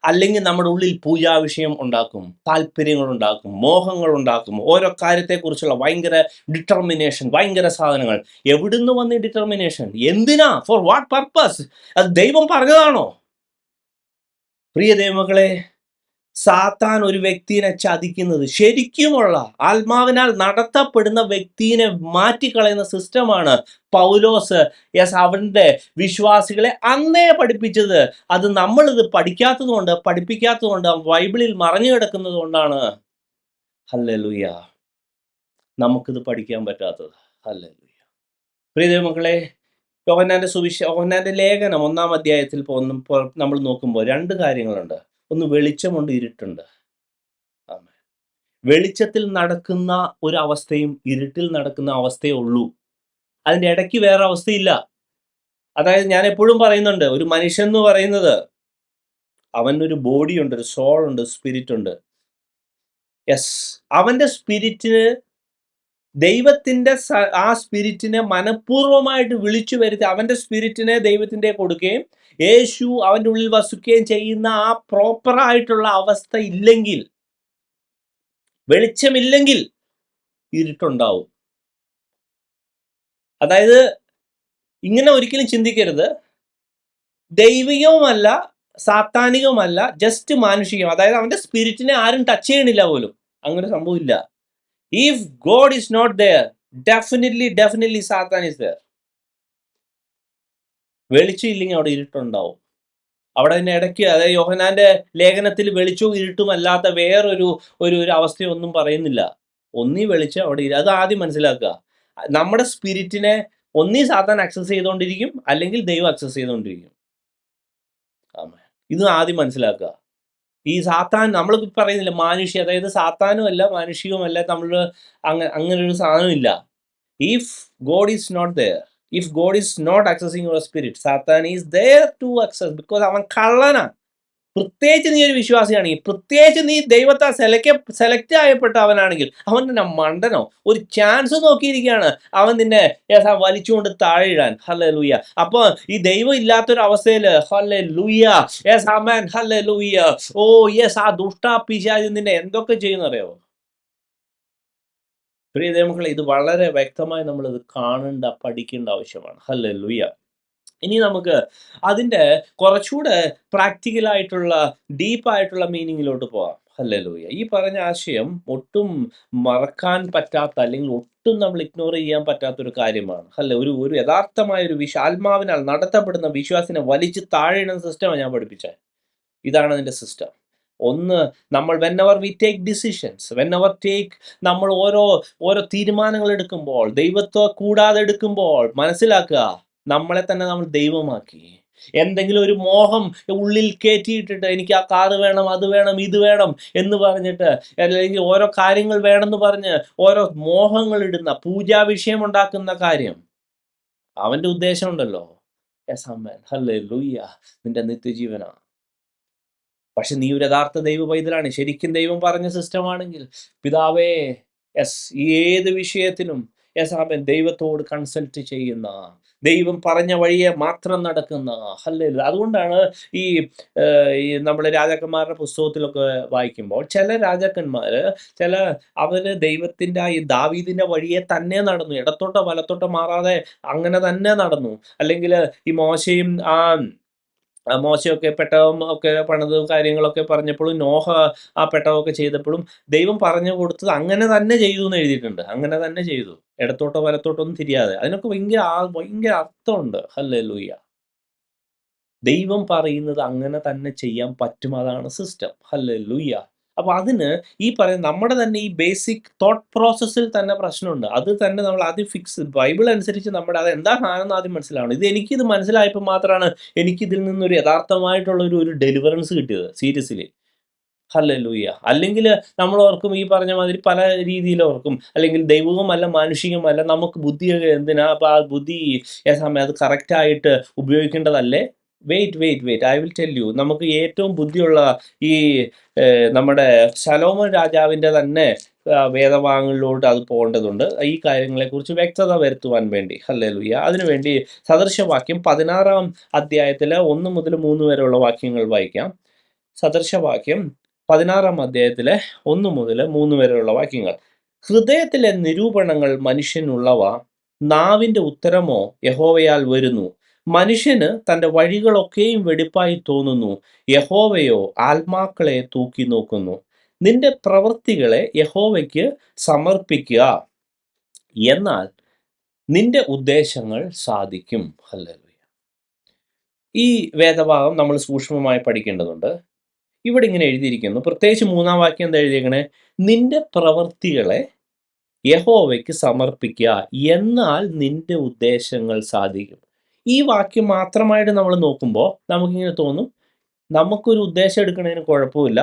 അല്ലെങ്കിൽ നമ്മുടെ ഉള്ളിൽ പൂജാ വിഷയം ഉണ്ടാക്കും, താല്പര്യങ്ങൾ ഉണ്ടാക്കും, മോഹങ്ങൾ ഉണ്ടാക്കും, ഓരോ കാര്യത്തെക്കുറിച്ചുള്ള ഭയങ്കര ഡിറ്റർമിനേഷൻ, ഭയങ്കര സാധനങ്ങൾ. എവിടുന്ന് വന്ന ഡിറ്റർമിനേഷൻ? എന്തിനാ? For what purpose? അത് ദൈവം പറഞ്ഞതാണോ? പ്രിയ ദൈവമക്കളെ, സാത്താൻ ഒരു വ്യക്തിയെ ചതിക്കുന്നത്, ശരിക്കുമുള്ള ആത്മാവിനാൽ നടത്തപ്പെടുന്ന വ്യക്തിയെ മാറ്റിക്കളയുന്ന സിസ്റ്റമാണ് പൗലോസ് അവന്റെ വിശ്വാസികളെ അന്നേ പഠിപ്പിച്ചത്. അത് നമ്മളിത് പഠിപ്പിക്കാത്തതുകൊണ്ട് ബൈബിളിൽ മറഞ്ഞു കിടക്കുന്നത് കൊണ്ടാണ് ഹല്ലേലൂയ നമുക്കിത് പഠിക്കാൻ പറ്റാത്തത്. ഹല്ലേലൂയ. പ്രിയ ദൈവമക്കളെ, യോഹന്നാന്റെ ലേഖനം 1-ാം അധ്യായത്തിൽ നമ്മൾ നോക്കുമ്പോൾ 2 കാര്യങ്ങളുണ്ട്. ഒന്ന് വെളിച്ചമുണ്ട്, ഇരുട്ടുണ്ട്. വെളിച്ചത്തിൽ നടക്കുന്ന ഒരു അവസ്ഥയും ഇരുട്ടിൽ നടക്കുന്ന അവസ്ഥയേ ഉള്ളൂ. അതിൻ്റെ ഇടയ്ക്ക് വേറെ അവസ്ഥയില്ല. അതായത് ഞാൻ എപ്പോഴും പറയുന്നുണ്ട്, ഒരു മനുഷ്യൻ എന്ന് പറയുന്നത് അവനൊരു ബോഡിയുണ്ട്, ഒരു സോൾ ഉണ്ട്, സ്പിരിറ്റ് ഉണ്ട്. അവന്റെ സ്പിരിറ്റിന് ദൈവത്തിന്റെ ആ സ്പിരിറ്റിനെ മനഃപൂർവ്വമായിട്ട് വിളിച്ചു വരുത്തി അവന്റെ സ്പിരിറ്റിനെ ദൈവത്തിന്റെ കൊടുക്കുകയും യേശു അവന്റെ ഉള്ളിൽ വസിക്കുകയും ചെയ്യുന്ന ആ പ്രോപ്പറായിട്ടുള്ള അവസ്ഥ ഇല്ലെങ്കിൽ, വെളിച്ചമില്ലെങ്കിൽ ഇരുട്ടുണ്ടാവും. അതായത് ഇങ്ങനെ ഒരിക്കലും ചിന്തിക്കരുത്, ദൈവികവുമല്ല സാത്താനികവുമല്ല, ജസ്റ്റ് മാനുഷികം. അതായത് അവന്റെ സ്പിരിറ്റിനെ ആരും ടച്ച് ചെയ്യണില്ല പോലും, അങ്ങനെ സംഭവമില്ല. If God is not there, definitely Satan is there. വെളിച്ചം ഇല്ലെങ്കിൽ അവിടെ ഇരുട്ടുണ്ടാവും. അവിടെ അതിൻ്റെ ഇടയ്ക്ക്, അതായത് യോഹന്നാന്റെ ലേഖനത്തിൽ വെളിച്ചവും ഇരുട്ടും അല്ലാത്ത വേറൊരു അവസ്ഥയൊന്നും പറയുന്നില്ല. ഒന്നീ വെളിച്ചം അവിടെ അത് ആദ്യം മനസ്സിലാക്കുക. നമ്മുടെ സ്പിരിറ്റിനെ ഒന്നീ സാത്താൻ ആക്സസ് ചെയ്തുകൊണ്ടിരിക്കും, അല്ലെങ്കിൽ ദൈവം ആക്സസ് ചെയ്തുകൊണ്ടിരിക്കും. ഇത് ആദ്യം മനസ്സിലാക്കുക. ഈ സാത്താൻ നമ്മൾ പറയുന്നില്ല മാനുഷ്യ, അതായത് സാത്താനും അല്ല മാനുഷികവുമല്ല, നമ്മൾ അങ്ങനെ ഒരു സാധനമില്ല. If God is not there, if God is not accessing your spirit, സാത്താൻ is there to access, because അവൻ കള്ളനാ. പ്രത്യേകിച്ച് നീ ഒരു വിശ്വാസിയാണെങ്കിൽ, പ്രത്യേകിച്ച് നീ ദൈവത്താൽ സെലക്ട് ചെയ്യപ്പെട്ടവനാണെങ്കിൽ, അവൻ തന്നെ മണ്ടനോ, ഒരു ചാൻസ് നോക്കിയിരിക്കുകയാണ് അവൻ നിന്നെ വലിച്ചുകൊണ്ട് താഴെ ഇടാൻ. ഹല്ലേലൂയ. അപ്പൊ ഈ ദൈവം ഇല്ലാത്തൊരു അവസ്ഥയിൽ ഹല്ലേലൂയ, യെസ് ആമേൻ, ഹല്ലേലൂയ. ഓ യെസ്, ആ ദുഷ്ടാപിശാച് നിന്നെ എന്തൊക്കെ ചെയ്യുന്നറിയാവോ? പ്രിയ ദൈവമക്കളെ, ഇത് വളരെ വ്യക്തമായി നമ്മൾ ഇത് കാണേണ്ട, പഠിക്കേണ്ട ആവശ്യമാണ്. ഹല്ലേലൂയ. ഇനി നമുക്ക് അതിൻ്റെ കുറച്ചുകൂടെ പ്രാക്ടിക്കലായിട്ടുള്ള, ഡീപ്പായിട്ടുള്ള മീനിങ്ങിലോട്ട് പോകാം. ഹല്ലേലൂയ. ഈ പറഞ്ഞ ആശയം ഒട്ടും മറക്കാൻ പറ്റാത്ത, അല്ലെങ്കിൽ ഒട്ടും നമ്മൾ ഇഗ്നോർ ചെയ്യാൻ പറ്റാത്തൊരു കാര്യമാണ്. ഒരു ഒരു യഥാർത്ഥമായ ഒരു ആത്മാവിനാൽ നടത്തപ്പെടുന്ന വിശ്വാസിനെ വലിച്ച് താഴെയിടുന്ന സിസ്റ്റമാണ് ഞാൻ പഠിപ്പിച്ചത്. ഇതാണ് അതിൻ്റെ സിസ്റ്റം. ഒന്ന്, നമ്മൾ വെന്നെവർ വി ടേക്ക് ഡിസിഷൻസ്, നമ്മൾ ഓരോ ഓരോ തീരുമാനങ്ങൾ എടുക്കുമ്പോൾ, ദൈവത്തെ കൂടാതെ എടുക്കുമ്പോൾ, മനസ്സിലാക്കുക, നമ്മളെ തന്നെ നമ്മൾ ദൈവമാക്കി. എന്തെങ്കിലും ഒരു മോഹം ഉള്ളിൽ കയറ്റിയിട്ടിട്ട്, എനിക്ക് ആ കാറ് വേണം, അത് വേണം, ഇത് വേണം എന്ന് പറഞ്ഞിട്ട്, അല്ലെങ്കിൽ ഓരോ കാര്യങ്ങൾ വേണമെന്ന് പറഞ്ഞ് ഓരോ മോഹങ്ങൾ ഇടുന്ന, പൂജാ വിഷയം ഉണ്ടാക്കുന്ന കാര്യം, അവൻ്റെ ഉദ്ദേശം ഉണ്ടല്ലോ, യെസ് ആമേൻ, ഹല്ലേലൂയ, നിന്റെ നിത്യജീവനാ. പക്ഷെ നീ ഒരു യഥാർത്ഥ ദൈവ പൈതലാണ്, ശരിക്കും ദൈവം പറഞ്ഞ സിസ്റ്റമാണെങ്കിൽ, പിതാവേ, യെസ്, ഏത് വിഷയത്തിനും യെസ് ആമേൻ, ദൈവത്തോട് കൺസൾട്ട് ചെയ്യുന്ന, ദൈവം പറഞ്ഞ വഴിയെ മാത്രം നടക്കുന്ന. ഹല്ലേലൂയ. അതുകൊണ്ടാണ് ഈ നമ്മൾ രാജാക്കന്മാരുടെ പുസ്തകത്തിലൊക്കെ വായിക്കുമ്പോൾ, ചില രാജാക്കന്മാർ, അവര് ദൈവത്തിൻ്റെ ഈ ദാവീദിൻ്റെ വഴിയെ തന്നെ നടന്നു, ഇടത്തോട്ടോ വലത്തോട്ടോ മാറാതെ അങ്ങനെ തന്നെ നടന്നു. അല്ലെങ്കിൽ ഈ മോശയൊക്കെ പെട്ടകം ഒക്കെ പണിതും കാര്യങ്ങളൊക്കെ പറഞ്ഞപ്പോഴും, നോഹ ആ പെട്ടകമൊക്കെ ചെയ്തപ്പോഴും, ദൈവം പറഞ്ഞു കൊടുത്തത് അങ്ങനെ തന്നെ ചെയ്തു എന്ന് എഴുതിയിട്ടുണ്ട്. അങ്ങനെ തന്നെ ചെയ്തു, ഇടത്തോട്ടോ വലത്തോട്ടോ ഒന്നും തിരിയാതെ. അതിനൊക്കെ ഭയങ്കര അർത്ഥമുണ്ട്. ഹല്ലേലൂയ. ദൈവം പറയുന്നത് അങ്ങനെ തന്നെ ചെയ്യാൻ പറ്റും, അതാണ് സിസ്റ്റം. ഹല്ലേലൂയ. അപ്പോൾ അതിന് ഈ പറയുന്ന നമ്മുടെ തന്നെ ഈ ബേസിക് തോട്ട് പ്രോസസ്സിൽ തന്നെ പ്രശ്നമുണ്ട്. അത് തന്നെ നമ്മൾ ആദ്യം ബൈബിൾ അനുസരിച്ച് നമ്മുടെ അത് എന്താണെന്ന് ആദ്യം മനസ്സിലാവണം. എനിക്കിത് മനസ്സിലായപ്പോൾ മാത്രമാണ് എനിക്കിതിൽ നിന്നൊരു യഥാർത്ഥമായിട്ടുള്ള ഒരു ഡെലിവറൻസ് കിട്ടിയത്, സീരിയസ്ലി. ഹല്ലേലൂയ. അല്ലെങ്കിൽ നമ്മൾ ഓർക്കും, ഈ പറഞ്ഞ മാതിരി പല രീതിയിൽ ഓർക്കും, അല്ലെങ്കിൽ ദൈവവുമല്ല മാനുഷികമല്ല, നമുക്ക് ബുദ്ധി എന്തിനാ, അപ്പോൾ ആ ബുദ്ധി സമയം അത് കറക്റ്റായിട്ട് ഉപയോഗിക്കേണ്ടതല്ലേ? Wait, I will tell you. നമുക്ക് ഏറ്റവും ബുദ്ധിയുള്ള ഈ നമ്മുടെ ശലോമോൻ രാജാവിൻ്റെ തന്നെ വേദഭാഗങ്ങളിലോട്ട് അത് പോകേണ്ടതുണ്ട്, ഈ കാര്യങ്ങളെക്കുറിച്ച് വ്യക്തത വരുത്തുവാൻ വേണ്ടി. ഹല്ലേലൂയ. അതിനുവേണ്ടി സദൃശവാക്യം 16-ാം അധ്യായത്തിൽ 1 മുതൽ 3 വരെയുള്ള വാക്യങ്ങൾ വായിക്കാം. സദൃശവാക്യം 16-ാം അധ്യായത്തിലെ 1 മുതൽ 3 വരെയുള്ള വാക്യങ്ങൾ. ഹൃദയത്തിലെ നിരൂപണങ്ങൾ മനുഷ്യനുള്ളവ, നാവിൻ്റെ ഉത്തരമോ യഹോവയാൽ വരുന്നു. മനുഷ്യന് തൻ്റെ വഴികളൊക്കെയും വെടിപ്പായി തോന്നുന്നു, യഹോവയോ ആത്മാക്കളെ തൂക്കി നോക്കുന്നു. നിന്റെ പ്രവൃത്തികളെ യഹോവയ്ക്ക് സമർപ്പിക്കുക, എന്നാൽ നിന്റെ ഉദ്ദേശങ്ങൾ സാധിക്കും. ഹല്ലേലൂയ. ഈ വേദഭാഗം നമ്മൾ സൂക്ഷ്മമായി പഠിക്കേണ്ടതുണ്ട്. ഇവിടെ ഇങ്ങനെ എഴുതിയിരിക്കുന്നു, പ്രത്യേകിച്ച് 3-ാം വാക്യം എന്താ എഴുതിയേക്കണേ? നിന്റെ പ്രവൃത്തികളെ യഹോവയ്ക്ക് സമർപ്പിക്കുക, എന്നാൽ നിന്റെ ഉദ്ദേശങ്ങൾ സാധിക്കും. ഈ വാക്യം മാത്രമായിട്ട് നമ്മൾ നോക്കുമ്പോൾ നമുക്കിങ്ങനെ തോന്നും, നമുക്കൊരു ഉദ്ദേശം എടുക്കുന്നതിന് കുഴപ്പമില്ല,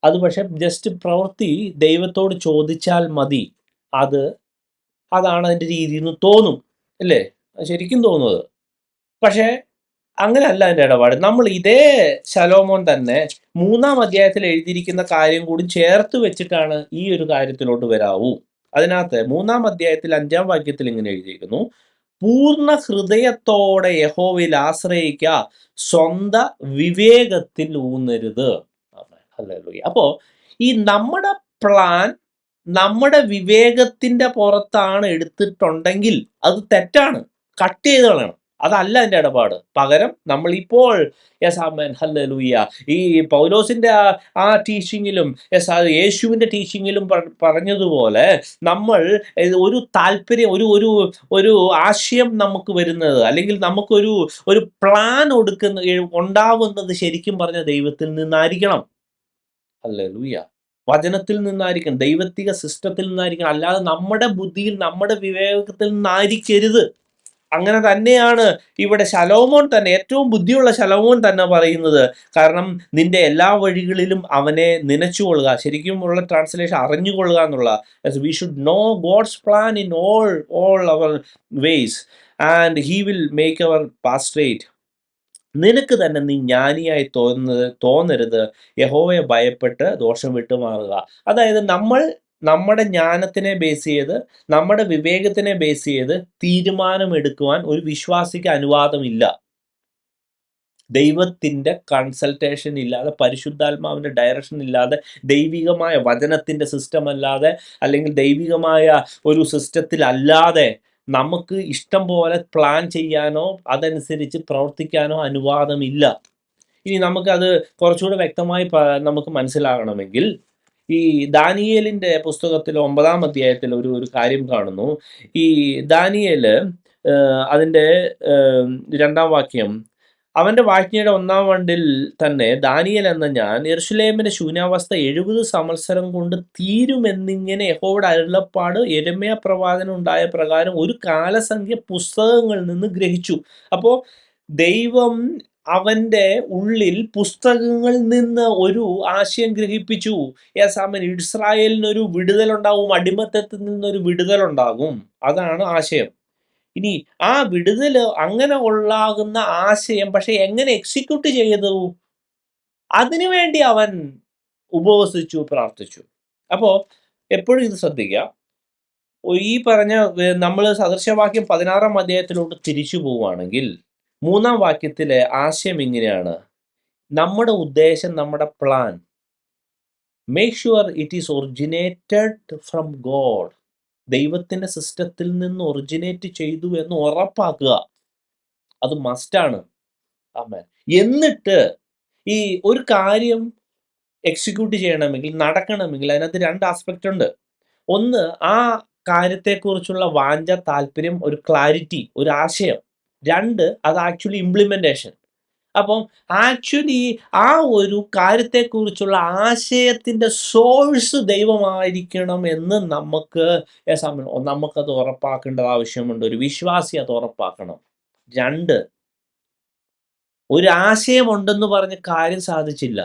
അത് പക്ഷേ ജസ്റ്റ് പ്രവൃത്തി ദൈവത്തോട് ചോദിച്ചാൽ മതി, അതാണ് അതിൻ്റെ രീതി എന്ന് തോന്നും, അല്ലേ? ശരിക്കും തോന്നുന്നത്. പക്ഷേ അങ്ങനെയല്ല അതിൻ്റെ ഇടപാട്. നമ്മൾ ഇതേ ശലോമോൻ തന്നെ 3-ാം അധ്യായത്തിൽ എഴുതിയിരിക്കുന്ന കാര്യം കൂടി ചേർത്ത് വെച്ചിട്ടാണ് ഈ ഒരു കാര്യത്തിലോട്ട് വരാവൂ. അതിനകത്ത് 3-ാം അധ്യായത്തിൽ 5-ാം വാക്യത്തിൽ ഇങ്ങനെ എഴുതിയിരിക്കുന്നു, പൂർണ്ണ ഹൃദയത്തോടെ യഹോവയിൽ ആശ്രയിക്കുക, സ്വന്ത വിവേകത്തിൽ ഊന്നരുത്. ഹല്ലേലൂയ. അപ്പോൾ ഈ നമ്മുടെ പ്ലാൻ നമ്മുടെ വിവേകത്തിൻ്റെ പുറത്താണ് എടുത്തിട്ടുണ്ടെങ്കിൽ അത് തെറ്റാണ്, കട്ട് ചെയ്ത് കളയണം. അതല്ല എൻ്റെ ഇടപാട്. പകരം നമ്മളിപ്പോൾ യെസ് ആമേൻ, ഹല്ലേലൂയ, ഈ പൗലോസിൻ്റെ ആ ടീച്ചിങ്ങിലും യേശുവിൻ്റെ ടീച്ചിങ്ങിലും പറഞ്ഞതുപോലെ, നമ്മൾ ഒരു താല്പര്യം, ഒരു ആശയം നമുക്ക് വരുന്നത്, അല്ലെങ്കിൽ നമുക്കൊരു പ്ലാൻ ഉണ്ടാവുന്നത് ശരിക്കും പറഞ്ഞ ദൈവത്തിൽ നിന്നായിരിക്കണം. ഹല്ലേലൂയ. വചനത്തിൽ നിന്നായിരിക്കണം, ദൈവത്തിക സിസ്റ്റത്തിൽ നിന്നായിരിക്കണം, അല്ലാതെ നമ്മുടെ ബുദ്ധിയിൽ, നമ്മുടെ വിവേകത്തിൽ നിന്നായിരിക്കരുത്. അങ്ങനെ തന്നെയാണ് ഇവിടെ ശലോമോൻ തന്നെ, ഏറ്റവും ബുദ്ധിയുള്ള ശലോമോൻ തന്നെ പറയുന്നത്. കാരണം നിന്റെ എല്ലാ വഴികളിലും അവനെ നനച്ചുകൊള്ളുക. ശരിക്കും ഉള്ള ട്രാൻസ്ലേഷൻ അറിഞ്ഞുകൊള്ളുക എന്നുള്ള. We should know God's plan in all our ways and he will make our path straight. നിനക്ക് തന്നെ നീ ജ്ഞാനിയായി തോന്നരുത്. യഹോവയെ ഭയപ്പെട്ട് ദോഷം വിട്ടുമാറുക. അതായത് നമ്മുടെ ജ്ഞാനത്തിനെ ബേസ് ചെയ്ത്, നമ്മുടെ വിവേകത്തിനെ ബേസ് ചെയ്ത് തീരുമാനമെടുക്കുവാൻ ഒരു വിശ്വാസിക്ക് അനുവാദമില്ല. ദൈവത്തിൻ്റെ കൺസൾട്ടേഷൻ ഇല്ലാതെ, പരിശുദ്ധാത്മാവിൻ്റെ ഡയറക്ഷൻ ഇല്ലാതെ, ദൈവികമായ വചനത്തിൻ്റെ സിസ്റ്റം അല്ലാതെ, അല്ലെങ്കിൽ ദൈവികമായ ഒരു സിസ്റ്റത്തിലല്ലാതെ നമുക്ക് ഇഷ്ടം പോലെ പ്ലാൻ ചെയ്യാനോ അതനുസരിച്ച് പ്രവർത്തിക്കാനോ അനുവാദമില്ല. ഇനി നമുക്കത് കുറച്ചുകൂടെ വ്യക്തമായി നമുക്ക് മനസ്സിലാകണമെങ്കിൽ, ഈ ദാനിയേലിൻ്റെ പുസ്തകത്തിൽ 9-ാം അധ്യായത്തിൽ ഒരു കാര്യം കാണുന്നു. ഈ ദാനിയേല് അതിൻ്റെ 2-ാം വാക്യം, അവൻ്റെ വാഴ്ചയുടെ 1-ാം ആണ്ടിൽ തന്നെ ദാനിയേൽ എന്ന ഞാൻ യെരൂശലേമിന്റെ ശൂന്യാവസ്ഥ 70 സംവത്സരം കൊണ്ട് തീരുമെന്നിങ്ങനെ യഹോവയുടെ അരുളപ്പാട് യെരമ്യാ പ്രവാചകന് ഉണ്ടായ പ്രകാരം ഒരു കാലസംഖ്യ പുസ്തകങ്ങളിൽ നിന്ന് ഗ്രഹിച്ചു. അപ്പോൾ ദൈവം അവൻ്റെ ഉള്ളിൽ പുസ്തകങ്ങളിൽ നിന്ന് ഒരു ആശയം ഗ്രഹിപ്പിച്ചു. ഇസ്രായേലിനൊരു വിടുതലുണ്ടാവും, അടിമത്തത്തിൽ നിന്നൊരു വിടുതലുണ്ടാകും. അതാണ് ആശയം. ഇനി ആ വിടുതൽ അങ്ങനെ ഉള്ളാകുന്ന ആശയം പക്ഷെ എങ്ങനെ എക്സിക്യൂട്ട് ചെയ്തു, അതിനുവേണ്ടി അവൻ ഉപവസിച്ചു, പ്രാർത്ഥിച്ചു. അപ്പോൾ എപ്പോഴും ഇത് ശ്രദ്ധിക്കുക. ഈ പറഞ്ഞ നമ്മൾ സദൃശവാക്യം 16-ാം അധ്യായത്തിലോട്ട് തിരിച്ചു പോവുകയാണെങ്കിൽ 3-ാം വാക്യത്തിലെ ആശയം ഇങ്ങനെയാണ്: നമ്മുടെ ഉദ്ദേശം, നമ്മുടെ plan, make sure it is originated from God. ദൈവത്തിൻ്റെ സിസ്റ്റത്തിൽ നിന്ന് ഒറിജിനേറ്റ് ചെയ്തു എന്ന് ഉറപ്പാക്കുക. അത് മസ്റ്റാണ്. ആമേൻ. എന്നിട്ട് ഈ ഒരു കാര്യം എക്സിക്യൂട്ട് ചെയ്യണമെങ്കിൽ, നടക്കണമെങ്കിൽ അതിനകത്ത് 2 ആസ്പെക്റ്റ് ഉണ്ട്. ഒന്ന്, ആ കാര്യത്തെക്കുറിച്ചുള്ള വാഞ്ച, താല്പര്യം, ഒരു ക്ലാരിറ്റി, ഒരു ആശയം. 2, അത് ആക്ച്വലി ഇംപ്ലിമെൻറ്റേഷൻ. അപ്പം ആക്ച്വലി ആ ഒരു കാര്യത്തെക്കുറിച്ചുള്ള ആശയത്തിൻ്റെ സോഴ്സ് ദൈവമായിരിക്കണം എന്ന് നമുക്കത് ഉറപ്പാക്കേണ്ടത് ആവശ്യമുണ്ട്. ഒരു വിശ്വാസി അത് ഉറപ്പാക്കണം. 2, ഒരു ആശയമുണ്ടെന്ന് പറഞ്ഞ് കാര്യം സാധിച്ചില്ല.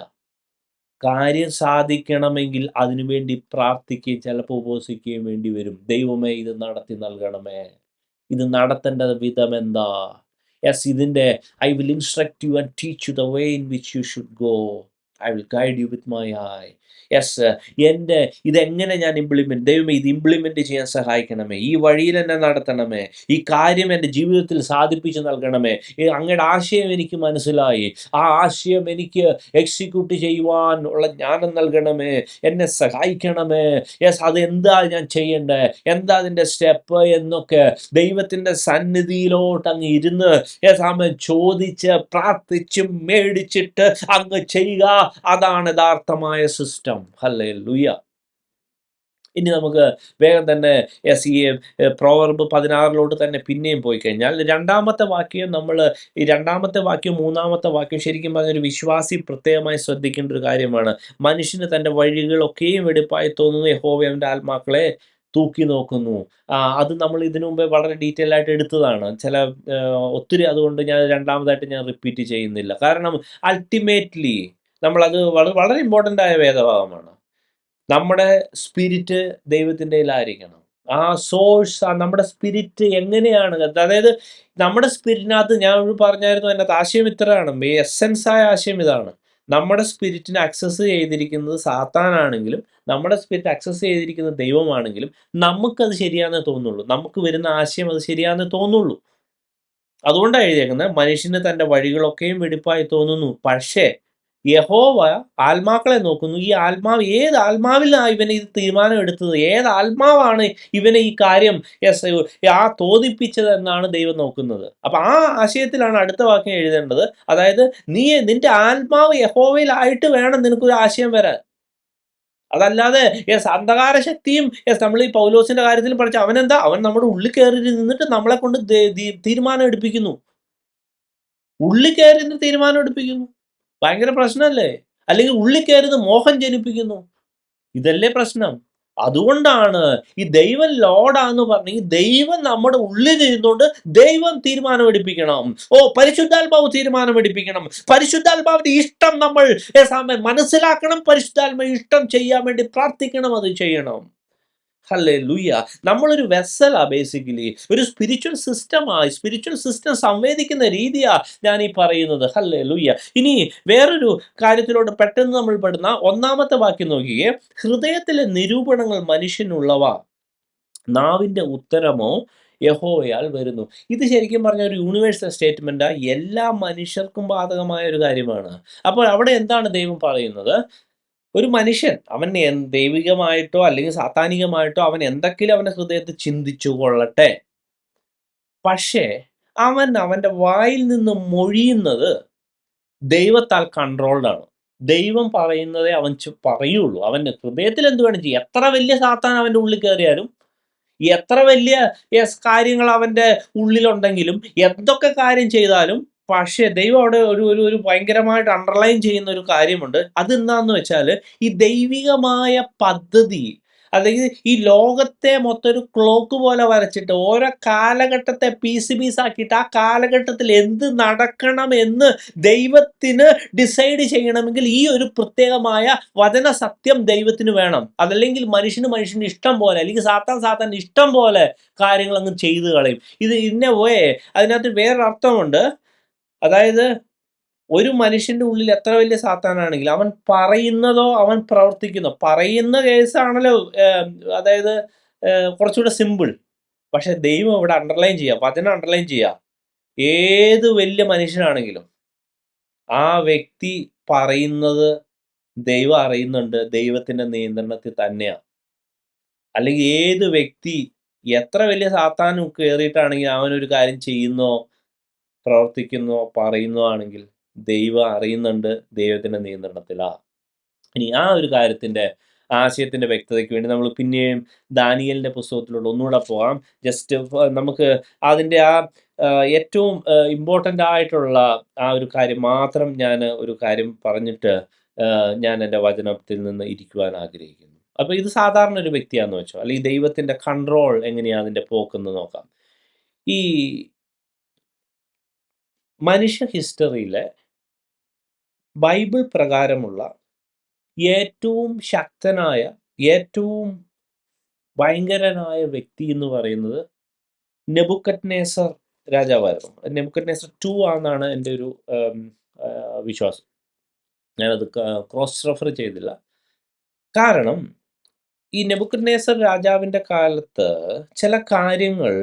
കാര്യം സാധിക്കണമെങ്കിൽ അതിനുവേണ്ടി പ്രാർത്ഥിക്കുകയും ചിലപ്പോൾ ഉപവസിക്കുകയും വേണ്ടി വരും. ദൈവമേ, ഇത് നടത്തി നൽകണമേ, ഇത് നടത്തേണ്ട വിധം എന്താ? യെസ്, ഇതിൻ്റെ I will instruct you and teach you the way in which you should go. I will guide you with my I. Yes, ഇതെങ്ങനെ ഞാൻ ദൈവമേ ഇത് ഇംപ്ലിമെൻറ്റ് ചെയ്യാൻ സഹായിക്കണമേ, ഈ വഴിയിൽ എന്നെ നടത്തണമേ, ഈ കാര്യം എൻ്റെ ജീവിതത്തിൽ സാധിപ്പിച്ച് നൽകണമേ. അങ്ങയുടെ ആശയം എനിക്ക് മനസ്സിലായി, ആ ആശയം എനിക്ക് എക്സിക്യൂട്ട് ചെയ്യുവാൻ ഉള്ള ജ്ഞാനം നൽകണമേ, എന്നെ സഹായിക്കണമേ. യെസ്, അതെന്താ ഞാൻ ചെയ്യേണ്ടത്, എന്താ അതിൻ്റെ സ്റ്റെപ്പ് എന്നൊക്കെ ദൈവത്തിൻ്റെ സന്നിധിയിലോട്ട് അങ്ങ് ഇരുന്ന് ചോദിച്ച് പ്രാർത്ഥിച്ച് മേടിച്ചിട്ട് അങ്ങ് ചെയ്യുക. അതാണ് യഥാർത്ഥമായ സിസ്റ്റം. ഹല്ലേലൂയ. ഇനി നമുക്ക് വേഗം തന്നെ ഈ പ്രോവർബ് 16 തന്നെ പിന്നെയും പോയി കഴിഞ്ഞാൽ 2-ാമത്തെ വാക്യം, ഈ 2-ാമത്തെ വാക്യം 3-ാമത്തെ വാക്യം ശരിക്കും പറഞ്ഞൊരു വിശ്വാസി പ്രത്യേകമായി ശ്രദ്ധിക്കേണ്ട ഒരു കാര്യമാണ്. മനുഷ്യന് തൻ്റെ വഴികളൊക്കെയും വെടിപ്പായി തോന്നുന്നു, യഹോവ അവൻ്റെ ആത്മാക്കളെ തൂക്കി നോക്കുന്നു. അത് നമ്മൾ ഇതിനു മുമ്പേ വളരെ ഡീറ്റെയിൽ ആയിട്ട് എടുത്തതാണ്. ഒത്തിരി അതുകൊണ്ട് ഞാൻ 2-ാമതായിട്ട് ഞാൻ റിപ്പീറ്റ് ചെയ്യുന്നില്ല. കാരണം അൾട്ടിമേറ്റ്ലി നമ്മളത് വളരെ ഇമ്പോർട്ടൻ്റ് ആയ വേദഭാഗമാണ്. നമ്മുടെ സ്പിരിറ്റ് ദൈവത്തിൻ്റെ കയ്യിലായിരിക്കണം. ആ സോഴ്സ്, നമ്മുടെ സ്പിരിറ്റ് എങ്ങനെയാണ്, അതായത് നമ്മുടെ സ്പിരിറ്റിനകത്ത് ഞാൻ പറഞ്ഞായിരുന്നു, അതിനകത്ത് ആശയം ഇത്രയാണ്, എസെൻസായ ആശയം ഇതാണ്. നമ്മുടെ സ്പിരിറ്റിനെ അക്സസ് ചെയ്തിരിക്കുന്നത് സാത്താനാണെങ്കിലും നമ്മുടെ സ്പിരിറ്റ് അക്സസ് ചെയ്തിരിക്കുന്നത് ദൈവമാണെങ്കിലും നമുക്കത് ശരിയാണെന്നേ തോന്നുള്ളൂ. നമുക്ക് വരുന്ന ആശയം അത് ശരിയാണെന്നേ തോന്നുള്ളൂ. അതുകൊണ്ടാണ് എഴുതിയേക്കുന്നത്, മനുഷ്യന് തൻ്റെ വഴികളൊക്കെയും വെടിപ്പായി തോന്നുന്നു, പക്ഷേ യഹോവ ആത്മാക്കളെ നോക്കുന്നു. ഈ ആത്മാവ് ഏത് ആത്മാവിലാണ് ഇവനെ ഇത് തീരുമാനം എടുത്തത്, ഏത് ആത്മാവാണ് ഇവനെ ഈ കാര്യം തോന്നിപ്പിച്ചത് എന്നാണ് ദൈവം നോക്കുന്നത്. അപ്പം ആ ആശയത്തിലാണ് അടുത്ത വാക്യം എഴുതേണ്ടത്. അതായത് നിന്റെ ആത്മാവ് യഹോവയിലായിട്ട് വേണം നിനക്കൊരു ആശയം വരാൻ. അതല്ലാതെ അന്ധകാര ശക്തിയും നമ്മൾ ഈ പൗലോസിന്റെ കാര്യത്തിൽ പഠിച്ച അവൻ നമ്മുടെ ഉള്ളിൽ കയറി നിന്നിട്ട് നമ്മളെ കൊണ്ട് തീരുമാനം എടുപ്പിക്കുന്നു. ഉള്ളിൽ കയറി നിന്ന് തീരുമാനം എടുപ്പിക്കുന്നു. ഭയങ്കര പ്രശ്നമല്ലേ? അല്ലെങ്കിൽ ഉള്ളിൽ കയറുന്നത് മോഹം ജനിപ്പിക്കുന്നു. ഇതല്ലേ പ്രശ്നം? അതുകൊണ്ടാണ് ഈ ദൈവം ലോഡാന്ന് പറഞ്ഞ് ഈ ദൈവം നമ്മുടെ ഉള്ളിൽ ഇരുന്നുകൊണ്ട് ദൈവം തീരുമാനമെടുപ്പിക്കണം. പരിശുദ്ധാത്മാവ് തീരുമാനമെടുപ്പിക്കണം. പരിശുദ്ധാത്മാവിന്റെ ഇഷ്ടം നമ്മൾ മനസ്സിലാക്കണം. പരിശുദ്ധാത്മാവ് ഇഷ്ടം ചെയ്യാൻ വേണ്ടി പ്രാർത്ഥിക്കണം, അത് ചെയ്യണം. ഹല്ലേലൂയ. നമ്മളൊരു വെസ്സലാ ബേസിക്കലി. ഒരു സ്പിരിച്വൽ സിസ്റ്റം സംവേദിക്കുന്ന രീതിയാ ഞാനീ പറയുന്നത്. ഹല്ലേലൂയ. ഇനി വേറൊരു കാര്യത്തിലോട്ട് പെട്ടെന്ന് നമ്മൾ പെടുന്ന ഒന്നാമത്തെ വാക്യം നോക്കിക്കേ. ഹൃദയത്തിലെ നിരൂപണങ്ങൾ മനുഷ്യനുള്ളവ, നാവിന്റെ ഉത്തരമോ യഹോവയാൽ വരുന്നു. ഇത് ശരിക്കും പറഞ്ഞ ഒരു യൂണിവേഴ്സൽ സ്റ്റേറ്റ്മെന്റാ. എല്ലാ മനുഷ്യർക്കും ബാധകമായ ഒരു കാര്യമാണ്. അപ്പോൾ അവിടെ എന്താണ് ദൈവം പറയുന്നത്? ഒരു മനുഷ്യൻ അവൻ ദൈവികമായിട്ടോ അല്ലെങ്കിൽ സാത്താനികമായിട്ടോ അവൻ എന്തെങ്കിലും അവന്റെ ഹൃദയത്തിൽ ചിന്തിച്ചു കൊള്ളട്ടെ. പക്ഷേ അവന്റെ വായിൽ നിന്ന് മൊഴിയുന്നത് ദൈവത്താൽ കൺട്രോൾഡ് ആണ്. ദൈവം പറയുന്നതേ അവൻ പറയുള്ളൂ. അവന്റെ ഹൃദയത്തിൽ എന്ത് വേണം ചെയ്യും. എത്ര വലിയ സാത്താൻ അവന്റെ ഉള്ളിൽ കയറിയാലും, എത്ര വലിയ കാര്യങ്ങൾ അവന്റെ ഉള്ളിലുണ്ടെങ്കിലും, എന്തൊക്കെ കാര്യം ചെയ്താലും, പക്ഷേ ദൈവം അവിടെ ഒരു ഒരു ഒരു ഭയങ്കരമായിട്ട് അണ്ടർലൈൻ ചെയ്യുന്ന ഒരു കാര്യമുണ്ട്. അതെന്താന്ന് വെച്ചാൽ, ഈ ദൈവികമായ പദ്ധതി, അല്ലെങ്കിൽ ഈ ലോകത്തെ മൊത്തം ഒരു ക്ലോക്ക് പോലെ വരച്ചിട്ട് ഓരോ കാലഘട്ടത്തെ പീസാക്കിയിട്ട് ആ കാലഘട്ടത്തിൽ എന്ത് നടക്കണം എന്ന് ദൈവത്തിന് ഡിസൈഡ് ചെയ്യണമെങ്കിൽ ഈ ഒരു പ്രത്യേകമായ വചന സത്യം ദൈവത്തിന് വേണം. അതല്ലെങ്കിൽ മനുഷ്യന് ഇഷ്ടം പോലെ, അല്ലെങ്കിൽ സാത്താൻ ഇഷ്ടം പോലെ കാര്യങ്ങൾ അങ്ങ് ചെയ്തു കളയും. ഇത് ഇന്ന അതിനകത്ത് വേറൊരർത്ഥമുണ്ട്. അതായത് ഒരു മനുഷ്യന്റെ ഉള്ളിൽ എത്ര വലിയ സാത്താനാണെങ്കിലും അവൻ പറയുന്നതോ അവൻ പ്രവർത്തിക്കുന്നോ, പറയുന്ന കേസാണല്ലോ അതായത് കുറച്ചുകൂടെ സിമ്പിൾ. പക്ഷെ ദൈവം ഇവിടെ അണ്ടർലൈൻ ചെയ്യുക, വചനം അണ്ടർലൈൻ ചെയ്യുക. ഏത് വലിയ മനുഷ്യനാണെങ്കിലും ആ വ്യക്തി പറയുന്നത് ദൈവം അറിയുന്നുണ്ട്, ദൈവത്തിന്റെ നിയന്ത്രണത്തിൽ തന്നെയാണ്. അല്ലെങ്കിൽ ഏത് വ്യക്തി എത്ര വലിയ സാത്താനും കയറിയിട്ടാണെങ്കിൽ അവനൊരു കാര്യം ചെയ്യുന്നോ പ്രവർത്തിക്കുന്നോ പറയുന്നോ ആണെങ്കിൽ ദൈവം അറിയുന്നുണ്ട്, ദൈവത്തിന്റെ നിയന്ത്രണത്തിലാ. ഇനി ആ ഒരു കാര്യത്തിന്റെ ആശയത്തിന്റെ വ്യക്തതയ്ക്ക് വേണ്ടി നമ്മൾ പിന്നെയും ദാനിയേലിന്റെ പുസ്തകത്തിലൂടെ ഒന്നുകൂടെ പോകാം. ജസ്റ്റ് നമുക്ക് അതിന്റെ ഏറ്റവും ഇമ്പോർട്ടൻ്റ് ആയിട്ടുള്ള ആ ഒരു കാര്യം മാത്രം ഞാൻ ഒരു കാര്യം പറഞ്ഞിട്ട് ഞാൻ എൻ്റെ വചനത്തിൽ നിന്ന് ഇരിക്കുവാൻ ആഗ്രഹിക്കുന്നു. അപ്പോൾ ഇത് സാധാരണ ഒരു വ്യക്തിയാണെന്ന് വെച്ചോ, അല്ലെങ്കിൽ ദൈവത്തിന്റെ കൺട്രോൾ എങ്ങനെയാണ് അതിന്റെ പോക്കെന്ന് നോക്കാം. ഈ മനുഷ്യ ഹിസ്റ്ററിയിലെ ബൈബിൾ പ്രകാരമുള്ള ഏറ്റവും ശക്തനായ, ഏറ്റവും ഭയങ്കരനായ വ്യക്തി എന്ന് പറയുന്നത് നെബുക്കദ്നേസർ രാജാവായിരുന്നു. നെബുക്കദ്നേസർ 2 ആണെന്നാണ് എൻ്റെ ഒരു വിശ്വാസം. ഞാനത് ക്രോസ് റെഫർ ചെയ്തില്ല. കാരണം ഈ നെബുക്കദ്നേസർ രാജാവിൻ്റെ കാലത്ത് ചില കാര്യങ്ങൾ,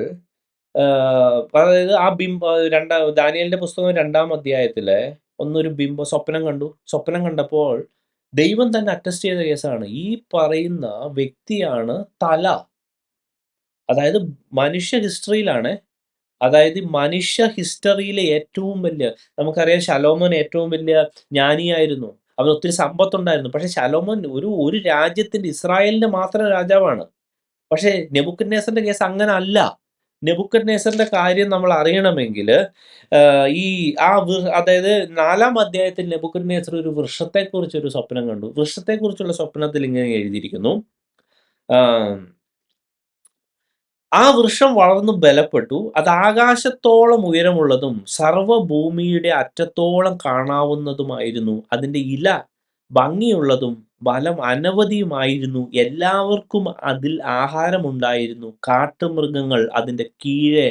അതായത് ആ ദാനിയേലിന്റെ പുസ്തകം 2-ാം അധ്യായത്തിലെ ഒന്നൊരു സ്വപ്നം കണ്ടപ്പോൾ ദൈവം തന്നെ അറ്റസ്റ്റ് ചെയ്ത കേസാണ്. ഈ പറയുന്ന വ്യക്തിയാണ് തല. അതായത് മനുഷ്യ ഹിസ്റ്ററിയിലാണ്, അതായത് മനുഷ്യ ഹിസ്റ്ററിയിലെ ഏറ്റവും വലിയ, നമുക്കറിയാം ശലോമോൻ ഏറ്റവും വലിയ ജ്ഞാനിയായിരുന്നു, അവന് ഒത്തിരി സമ്പത്തുണ്ടായിരുന്നു. പക്ഷെ ശലോമോൻ ഒരു രാജ്യത്തിന്റെ, ഇസ്രായേലിന്റെ മാത്രം രാജാവാണ്. പക്ഷെ നെബുക്കദ്നേസറിന്റെ കേസ് അങ്ങനെ അല്ല. നെബുക്കദ്നേസറിന്റെ കാര്യം നമ്മൾ അറിയണമെങ്കിൽ ഈ അതായത് 4-ാം അധ്യായത്തിൽ നെബുക്കദ്നേസർ ഒരു വൃക്ഷത്തെക്കുറിച്ച് ഒരു സ്വപ്നം കണ്ടു. വൃക്ഷത്തെക്കുറിച്ചുള്ള സ്വപ്നത്തിൽ ഇങ്ങനെ എഴുതിയിരിക്കുന്നു, ആ വൃക്ഷം വളർന്നു ബലപ്പെട്ടു, അത് ആകാശത്തോളം ഉയരമുള്ളതും സർവ്വഭൂമിയുടെ അറ്റത്തോളം കാണാവുന്നതുമായിരുന്നു. അതിൻ്റെ ഇല ഭംഗിയുള്ളതും ഫലം അനവധിയുമായിരുന്നു. എല്ലാവർക്കും അതിൽ ആഹാരമുണ്ടായിരുന്നു. കാട്ടുമൃഗങ്ങൾ അതിൻ്റെ കീഴെ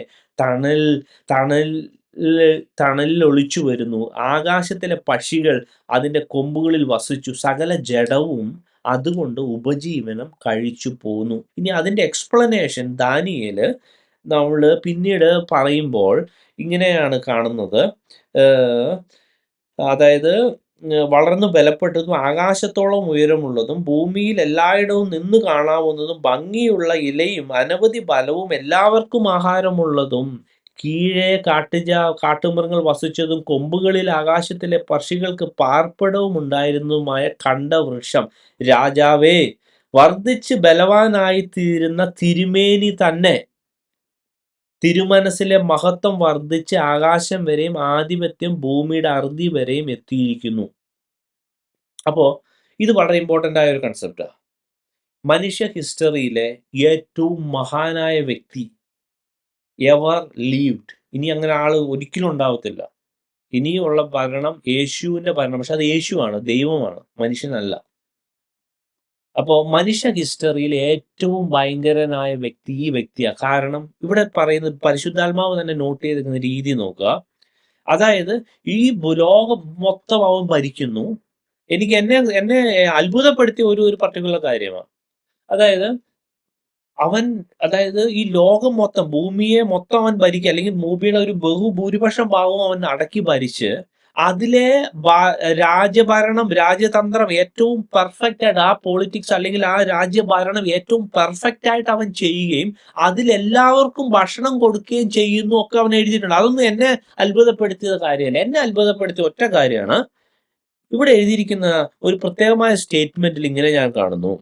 തണലിൽ ഒളിച്ചു വരുന്നു. ആകാശത്തിലെ പക്ഷികൾ അതിൻ്റെ കൊമ്പുകളിൽ വസിച്ചു. സകല ജഡവും അതുകൊണ്ട് ഉപജീവനം കഴിച്ചു പോന്നു. ഇനി അതിൻ്റെ എക്സ്പ്ലനേഷൻ ദാനിയേല് നമ്മൾ പിന്നീട് പറയുമ്പോൾ ഇങ്ങനെയാണ് കാണുന്നത്. അതായത് വളർന്നു ബലപ്പെട്ടതും ആകാശത്തോളം ഉയരമുള്ളതും ഭൂമിയിൽ എല്ലായിടവും നിന്ന് കാണാവുന്നതും ഭംഗിയുള്ള ഇലയും അനവധി ഫലവും എല്ലാവർക്കും ആഹാരമുള്ളതും കീഴെ കാട്ടുമൃഗങ്ങൾ വസിച്ചതും കൊമ്പുകളിൽ ആകാശത്തിലെ പക്ഷികൾക്ക് പാർപ്പിടവും ഉണ്ടായിരുന്നതുമായ കണ്ട വൃക്ഷം രാജാവേ, വർദ്ധിച്ച് ബലവാനായിത്തീരുന്ന തിരുമേനി തന്നെ, തിരുമനസ്സിലെ മഹത്വം വർദ്ധിച്ച് ആകാശം വരെയും ആധിപത്യം ഭൂമിയുടെ അറുതി വരെയും എത്തിയിരിക്കുന്നു. അപ്പോൾ ഇത് വളരെ ഇമ്പോർട്ടൻ്റ് ആയ ഒരു കൺസെപ്റ്റാണ്. മനുഷ്യ ഹിസ്റ്ററിയിലെ ഏറ്റവും മഹാനായ വ്യക്തി എവർ ലീവ്ഡ്, ഇനി അങ്ങനെ ആൾ ഒരിക്കലും ഉണ്ടാവത്തില്ല. ഇനിയുള്ള ഭരണം യേശുവിൻ്റെ ഭരണം. പക്ഷെ അത് യേശുവാണ്, ദൈവമാണ്, മനുഷ്യനല്ല. അപ്പോൾ മനുഷ്യ ഹിസ്റ്ററിയിൽ ഏറ്റവും ഭയങ്കരനായ വ്യക്തി ഈ വ്യക്തിയാണ്. കാരണം ഇവിടെ പറയുന്നത് പരിശുദ്ധാത്മാവ് തന്നെ നോട്ട് ചെയ്തിരിക്കുന്ന രീതി നോക്കുക. അതായത് ഈ ലോകം മൊത്തം അവൻ ഭരിക്കുന്നു. എനിക്ക് എന്നെ എന്നെ അത്ഭുതപ്പെടുത്തിയ ഒരു പർട്ടിക്കുലർ കാര്യമാണ്. അതായത് അവൻ ഈ ലോകം മൊത്തം, ഭൂമിയെ മൊത്തം അവൻ ഭരിക്കുക, അല്ലെങ്കിൽ ഭൂമിയുടെ ഒരു ബഹുഭൂരിപക്ഷം ഭാഗവും അവൻ അടക്കി ഭരിച്ച് അതിലെ രാജ്യഭരണം, രാജ്യതന്ത്രം ഏറ്റവും പെർഫെക്റ്റ് ആയിട്ട്, ആ പൊളിറ്റിക്സ് അല്ലെങ്കിൽ ആ രാജ്യഭരണം ഏറ്റവും പെർഫെക്റ്റ് ആയിട്ട് അവൻ ചെയ്യുകയും അതിലെല്ലാവർക്കും ഭക്ഷണം കൊടുക്കുകയും ചെയ്യുന്നു ഒക്കെ അവൻ എഴുതിയിട്ടുണ്ട്. അതൊന്നും എന്നെ അത്ഭുതപ്പെടുത്തിയ കാര്യമല്ല. എന്നെ അത്ഭുതപ്പെടുത്തിയ ഒറ്റ കാര്യമാണ് ഇവിടെ എഴുതിയിരിക്കുന്ന ഒരു പ്രത്യേകമായ സ്റ്റേറ്റ്മെന്റിൽ ഇങ്ങനെ ഞാൻ കാണുന്നു.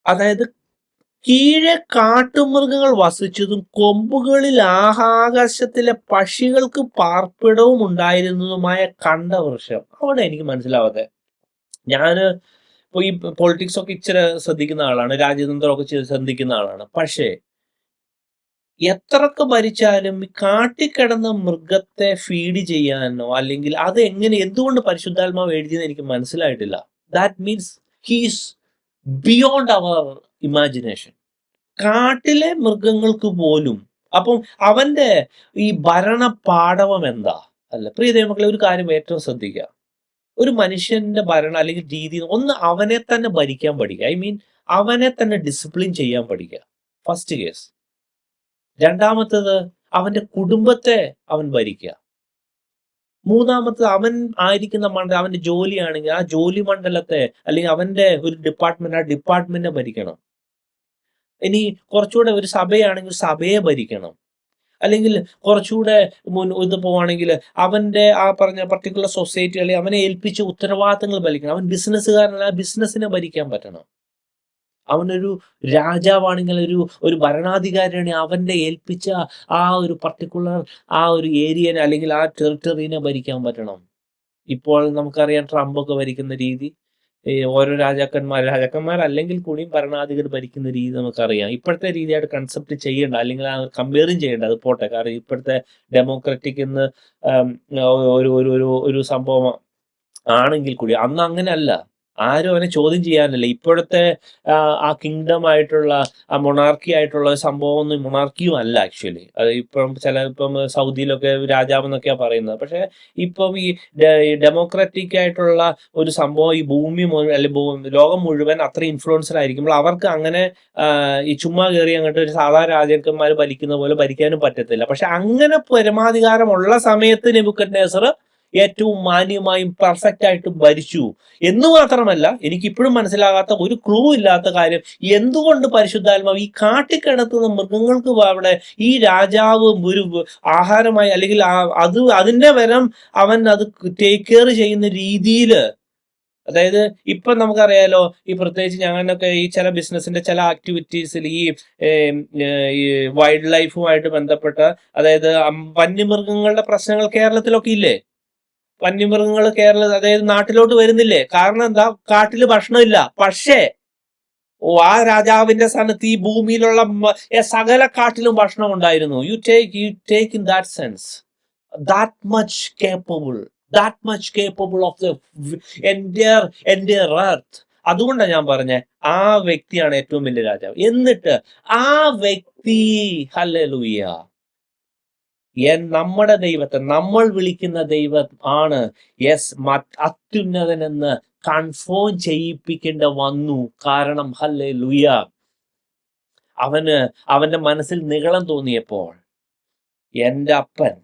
അതായത് കീഴെ കാട്ടുമൃഗങ്ങൾ വസിച്ചതും കൊമ്പുകളിൽ ആകാശത്തിലെ പക്ഷികൾക്ക് പാർപ്പിടവും ഉണ്ടായിരുന്നതുമായ കണ്ടവൃക്ഷം. അവിടെ എനിക്ക് മനസ്സിലാവാതെ, ഞാന് ഇപ്പൊ ഈ പൊളിറ്റിക്സ് ഒക്കെ ഇച്ചിരി ശ്രദ്ധിക്കുന്ന ആളാണ്, രാജ്യതന്ത്രമൊക്കെ ശ്രദ്ധിക്കുന്ന ആളാണ്. പക്ഷേ എത്രയൊക്കെ ഭരിച്ചാലും ഈ കാട്ടിക്കിടന്ന മൃഗത്തെ ഫീഡ് ചെയ്യാനോ അല്ലെങ്കിൽ അത് എന്തുകൊണ്ട് പരിശുദ്ധാത്മാവ് എഴുതിയെന്ന് എനിക്ക് മനസ്സിലായിട്ടില്ല. That means he's beyond our imagination. കാട്ടിലെ മൃഗങ്ങൾക്ക് പോലും. അപ്പം അവന്റെ ഈ ഭരണ പാടവം എന്താ? അല്ല പ്രിയ ദൈവമക്കളെ, ഒരു കാര്യം ഏറ്റവും ശ്രദ്ധിക്കുക. ഒരു മനുഷ്യന്റെ ഭരണം അല്ലെങ്കിൽ രീതി, ഒന്ന് അവനെ തന്നെ ഭരിക്കാൻ പഠിക്കുക. ഐ മീൻ അവനെ തന്നെ ഡിസിപ്ലിൻ ചെയ്യാൻ പഠിക്കുക, ഫസ്റ്റ് കേസ്. രണ്ടാമത്തത് അവന്റെ കുടുംബത്തെ അവൻ ഭരിക്കുക. മൂന്നാമത്തത് അവൻ ആയിരിക്കുന്ന മണ്ഡലം, അവന്റെ ജോലിയാണെങ്കിൽ ആ ജോലി മണ്ഡലത്തെ അല്ലെങ്കിൽ അവന്റെ ഒരു ഡിപ്പാർട്ട്മെന്റ്, ആ ഡിപ്പാർട്ട്മെന്റിനെ ഭരിക്കണം. ഇനി കുറച്ചുകൂടെ ഒരു സഭയാണെങ്കിൽ സഭയെ ഭരിക്കണം. അല്ലെങ്കിൽ കുറച്ചുകൂടെ ഇത് പോവാണെങ്കിൽ അവന്റെ ആ പറഞ്ഞ പർട്ടിക്കുലർ സൊസൈറ്റി അല്ലെങ്കിൽ അവനെ ഏൽപ്പിച്ച ഉത്തരവാദിത്തങ്ങൾ ഭരിക്കണം. അവൻ ബിസിനസ്സുകാരനാണ്, ആ ബിസിനസ്സിനെ ഭരിക്കാൻ പറ്റണം. അവനൊരു രാജാവാണെങ്കിൽ ഒരു ഭരണാധികാരിയാണെങ്കിൽ അവന്റെ ഏൽപ്പിച്ച ആ ഒരു പർട്ടിക്കുലർ ആ ഒരു ഏരിയനെ അല്ലെങ്കിൽ ആ ടെറിട്ടറിനെ ഭരിക്കാൻ പറ്റണം. ഇപ്പോൾ നമുക്കറിയാം ട്രംപ് ഒക്കെ ഭരിക്കുന്ന രീതി, ഈ ഓരോ രാജാക്കന്മാരല്ലെങ്കിൽ കൂടിയും ഭരണാധികാരി ഭരിക്കുന്ന രീതി നമുക്കറിയാം. ഇപ്പോഴത്തെ രീതിയായിട്ട് കൺസെപ്റ്റ് ചെയ്യേണ്ട, അല്ലെങ്കിൽ കമ്പയറും ചെയ്യേണ്ട, അത് പോട്ടെ. കാരണം ഇപ്പോഴത്തെ ഡെമോക്രാറ്റിക് എന്ന് ഒരു ഒരു ഒരു ഒരു സംഭവം ആണെങ്കിൽ കൂടി അന്ന് അങ്ങനെയല്ല. ആരും അവനെ ചോദ്യം ചെയ്യാനല്ല. ഇപ്പോഴത്തെ ആ കിങ്ഡം ആയിട്ടുള്ള ആ മൊണാർക്കി ആയിട്ടുള്ള സംഭവമൊന്നും മൊണാർക്കിയും അല്ല ആക്ച്വലി. അത് ഇപ്പം സൗദിയിലൊക്കെ രാജാവെന്നൊക്കെയാ പറയുന്നത്. പക്ഷെ ഇപ്പം ഈ ഡെമോക്രാറ്റിക് ആയിട്ടുള്ള ഒരു സംഭവം ഈ ഭൂമി അല്ലെങ്കിൽ ലോകം മുഴുവൻ അത്ര ഇൻഫ്ലുവൻസ്ഡ് ആയിരിക്കുമ്പോൾ അവർക്ക് അങ്ങനെ ഈ ചുമ്മാ കയറി അങ്ങോട്ട് ഒരു സാധാരണ രാജാക്കന്മാർ ഭരിക്കുന്ന പോലെ ഭരിക്കാനും പറ്റത്തില്ല. പക്ഷെ അങ്ങനെ പരമാധികാരമുള്ള സമയത്ത് നെബൂഖദ്നേസർ ഏറ്റവും മാന്യമായും പെർഫെക്റ്റ് ആയിട്ട് ഭരിച്ചു എന്ന് മാത്രമല്ല, എനിക്കിപ്പോഴും മനസ്സിലാകാത്ത ഒരു ക്ലൂ ഇല്ലാത്ത കാര്യം, എന്തുകൊണ്ട് പരിശുദ്ധാത്മാവ് ഈ കാട്ടിക്കിടത്തുന്ന മൃഗങ്ങൾക്ക് അവിടെ ഈ രാജാവ് ഒരു ആഹാരമായി അല്ലെങ്കിൽ അതിന്റെ വരം അവൻ അത് ടേക്ക് കെയർ ചെയ്യുന്ന രീതിയിൽ. അതായത് ഇപ്പൊ നമുക്കറിയാലോ, ഈ പ്രത്യേകിച്ച് ഞങ്ങളൊക്കെ ഈ ചില ബിസിനസിന്റെ ചില ആക്ടിവിറ്റീസിൽ ഈ വൈൽഡ് ലൈഫുമായിട്ട് ബന്ധപ്പെട്ട, അതായത് വന്യമൃഗങ്ങളുടെ പ്രശ്നങ്ങൾ കേരളത്തിലൊക്കെ ഇല്ലേ? വന്യമൃഗങ്ങൾ അതായത് നാട്ടിലോട്ട് വരുന്നില്ലേ? കാരണം എന്താ? കാട്ടില് ഭക്ഷണമില്ല. പക്ഷേ ആ രാജാവിന്റെ സ്ഥാനത്ത് ഈ ഭൂമിയിലുള്ള സകല കാട്ടിലും ഭക്ഷണം ഉണ്ടായിരുന്നു. You take in that sense, that much capable of the entire earth. അതുകൊണ്ടാണ് ഞാൻ പറഞ്ഞ ആ വ്യക്തിയാണ് ഏറ്റവും വലിയ രാജാവ്. എന്നിട്ട് ആ വ്യക്തി, ഹല്ലേലൂയ, നമ്മുടെ ദൈവത്തെ, നമ്മൾ വിളിക്കുന്ന ദൈവം ആണ് അത്യുന്നതനെന്ന് കൺഫേം ചെയ്യിപ്പിക്കേണ്ട വന്നു. കാരണം ഹല്ലേലൂയ, അവന്റെ മനസ്സിൽ നിഗളം തോന്നിയപ്പോൾ എൻ്റെ അപ്പൻ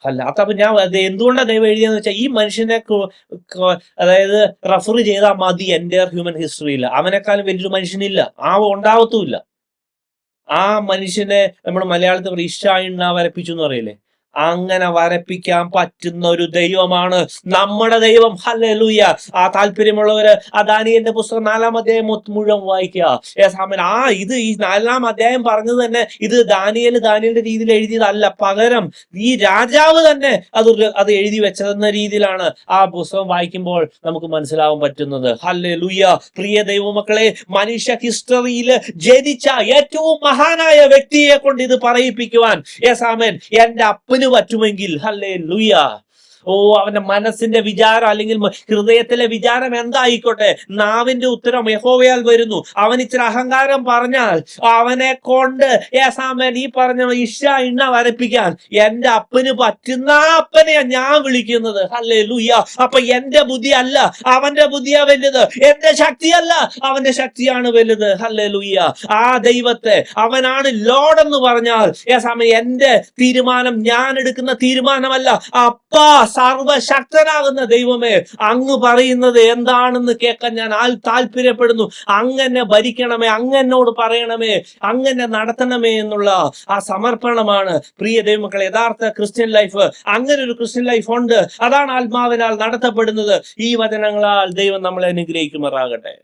അതപ്പൊ ഞാൻ എന്തുകൊണ്ടാണ് ദൈവം എഴുതിയെന്ന് വെച്ചാൽ ഈ മനുഷ്യനെ അതായത് റെഫർ ചെയ്താൽ മതി എൻ്റെ ഹ്യൂമൻ ഹിസ്റ്ററിയിൽ. അവനെക്കാളും വലിയൊരു മനുഷ്യനില്ല, ഉണ്ടാവത്തുമില്ല. ആ മനുഷ്യനെ നമ്മൾ മലയാളത്തിൽ ഇഷ്ടായിണ്ണ വരപ്പിച്ചു എന്ന് പറയില്ലേ, അങ്ങനെ വരപ്പിക്കാൻ പറ്റുന്ന ഒരു ദൈവമാണ് നമ്മുടെ ദൈവം. ഹല്ലേലൂയ. ആ താല്പര്യമുള്ളവര് ആ ദാനിയേലിന്റെ പുസ്തകം 4-ാം അധ്യായം മുഴുവൻ വായിക്കുക. ഇത് ഈ 4-ാം അധ്യായം പറഞ്ഞത് തന്നെ ഇത് ദാനിയേലിന്റെ രീതിയിൽ എഴുതിയതല്ല. പകരം ഈ രാജാവ് തന്നെ അത് എഴുതി വെച്ചതെന്ന രീതിയിലാണ് ആ പുസ്തകം വായിക്കുമ്പോൾ നമുക്ക് മനസ്സിലാവാൻ പറ്റുന്നത്. ഹല്ലേലൂയ. പ്രിയ ദൈവമക്കളെ, മനുഷ്യ ഹിസ്റ്ററിയിൽ ജനിച്ച ഏറ്റവും മഹാനായ വ്യക്തിയെ കൊണ്ട് ഇത് പറയിപ്പിക്കുവാൻ എന്റെ അപ്പന് പറ്റുമെങ്കിൽ, ഹല്ലേലൂയ, അവന്റെ മനസ്സിന്റെ വിചാരം അല്ലെങ്കിൽ ഹൃദയത്തിലെ വിചാരം എന്തായിക്കോട്ടെ, നാവിന്റെ ഉത്തരം യഹോവയാൽ വരുന്നു. അവൻ ഇച്ചിരി അഹങ്കാരം പറഞ്ഞാൽ അവനെ കൊണ്ട് ഈ പറഞ്ഞ ഇണ്ണ വരപ്പിക്കാൻ എന്റെ അപ്പന് പറ്റുന്ന അപ്പനെയാ ഞാൻ വിളിക്കുന്നത്. ഹല്ലേലൂയ. അപ്പൊ എന്റെ ബുദ്ധി അല്ല, അവന്റെ ബുദ്ധിയാ വലുത്. എന്റെ ശക്തിയല്ല, അവന്റെ ശക്തിയാണ് വലുത്. ഹല്ലേലൂയ. ആ ദൈവത്തെ, അവനാണ് ലോഡ് എന്ന് പറഞ്ഞാൽ എന്റെ തീരുമാനം ഞാൻ എടുക്കുന്ന തീരുമാനമല്ല. അപ്പാ, സർവശക്തനാകുന്ന ദൈവമേ, അങ്ങ് പറയുന്നത് എന്താണെന്ന് കേൾക്കാൻ ഞാൻ താല്പര്യപ്പെടുന്നു. അങ്ങനെ ഭരിക്കണമേ, അങ്ങനോട് പറയണമേ, അങ്ങനെ നടത്തണമേ എന്നുള്ള ആ സമർപ്പണമാണ് പ്രിയ ദൈവമക്കളെ യഥാർത്ഥ ക്രിസ്ത്യൻ ലൈഫ്. അങ്ങനെ ഒരു ക്രിസ്ത്യൻ ലൈഫ് ഉണ്ട്. അതാണ് ആത്മാവിനാൽ നടത്തപ്പെടുന്നത്. ഈ വചനങ്ങളാൽ ദൈവം നമ്മളെ അനുഗ്രഹിക്കുമാറാകട്ടെ.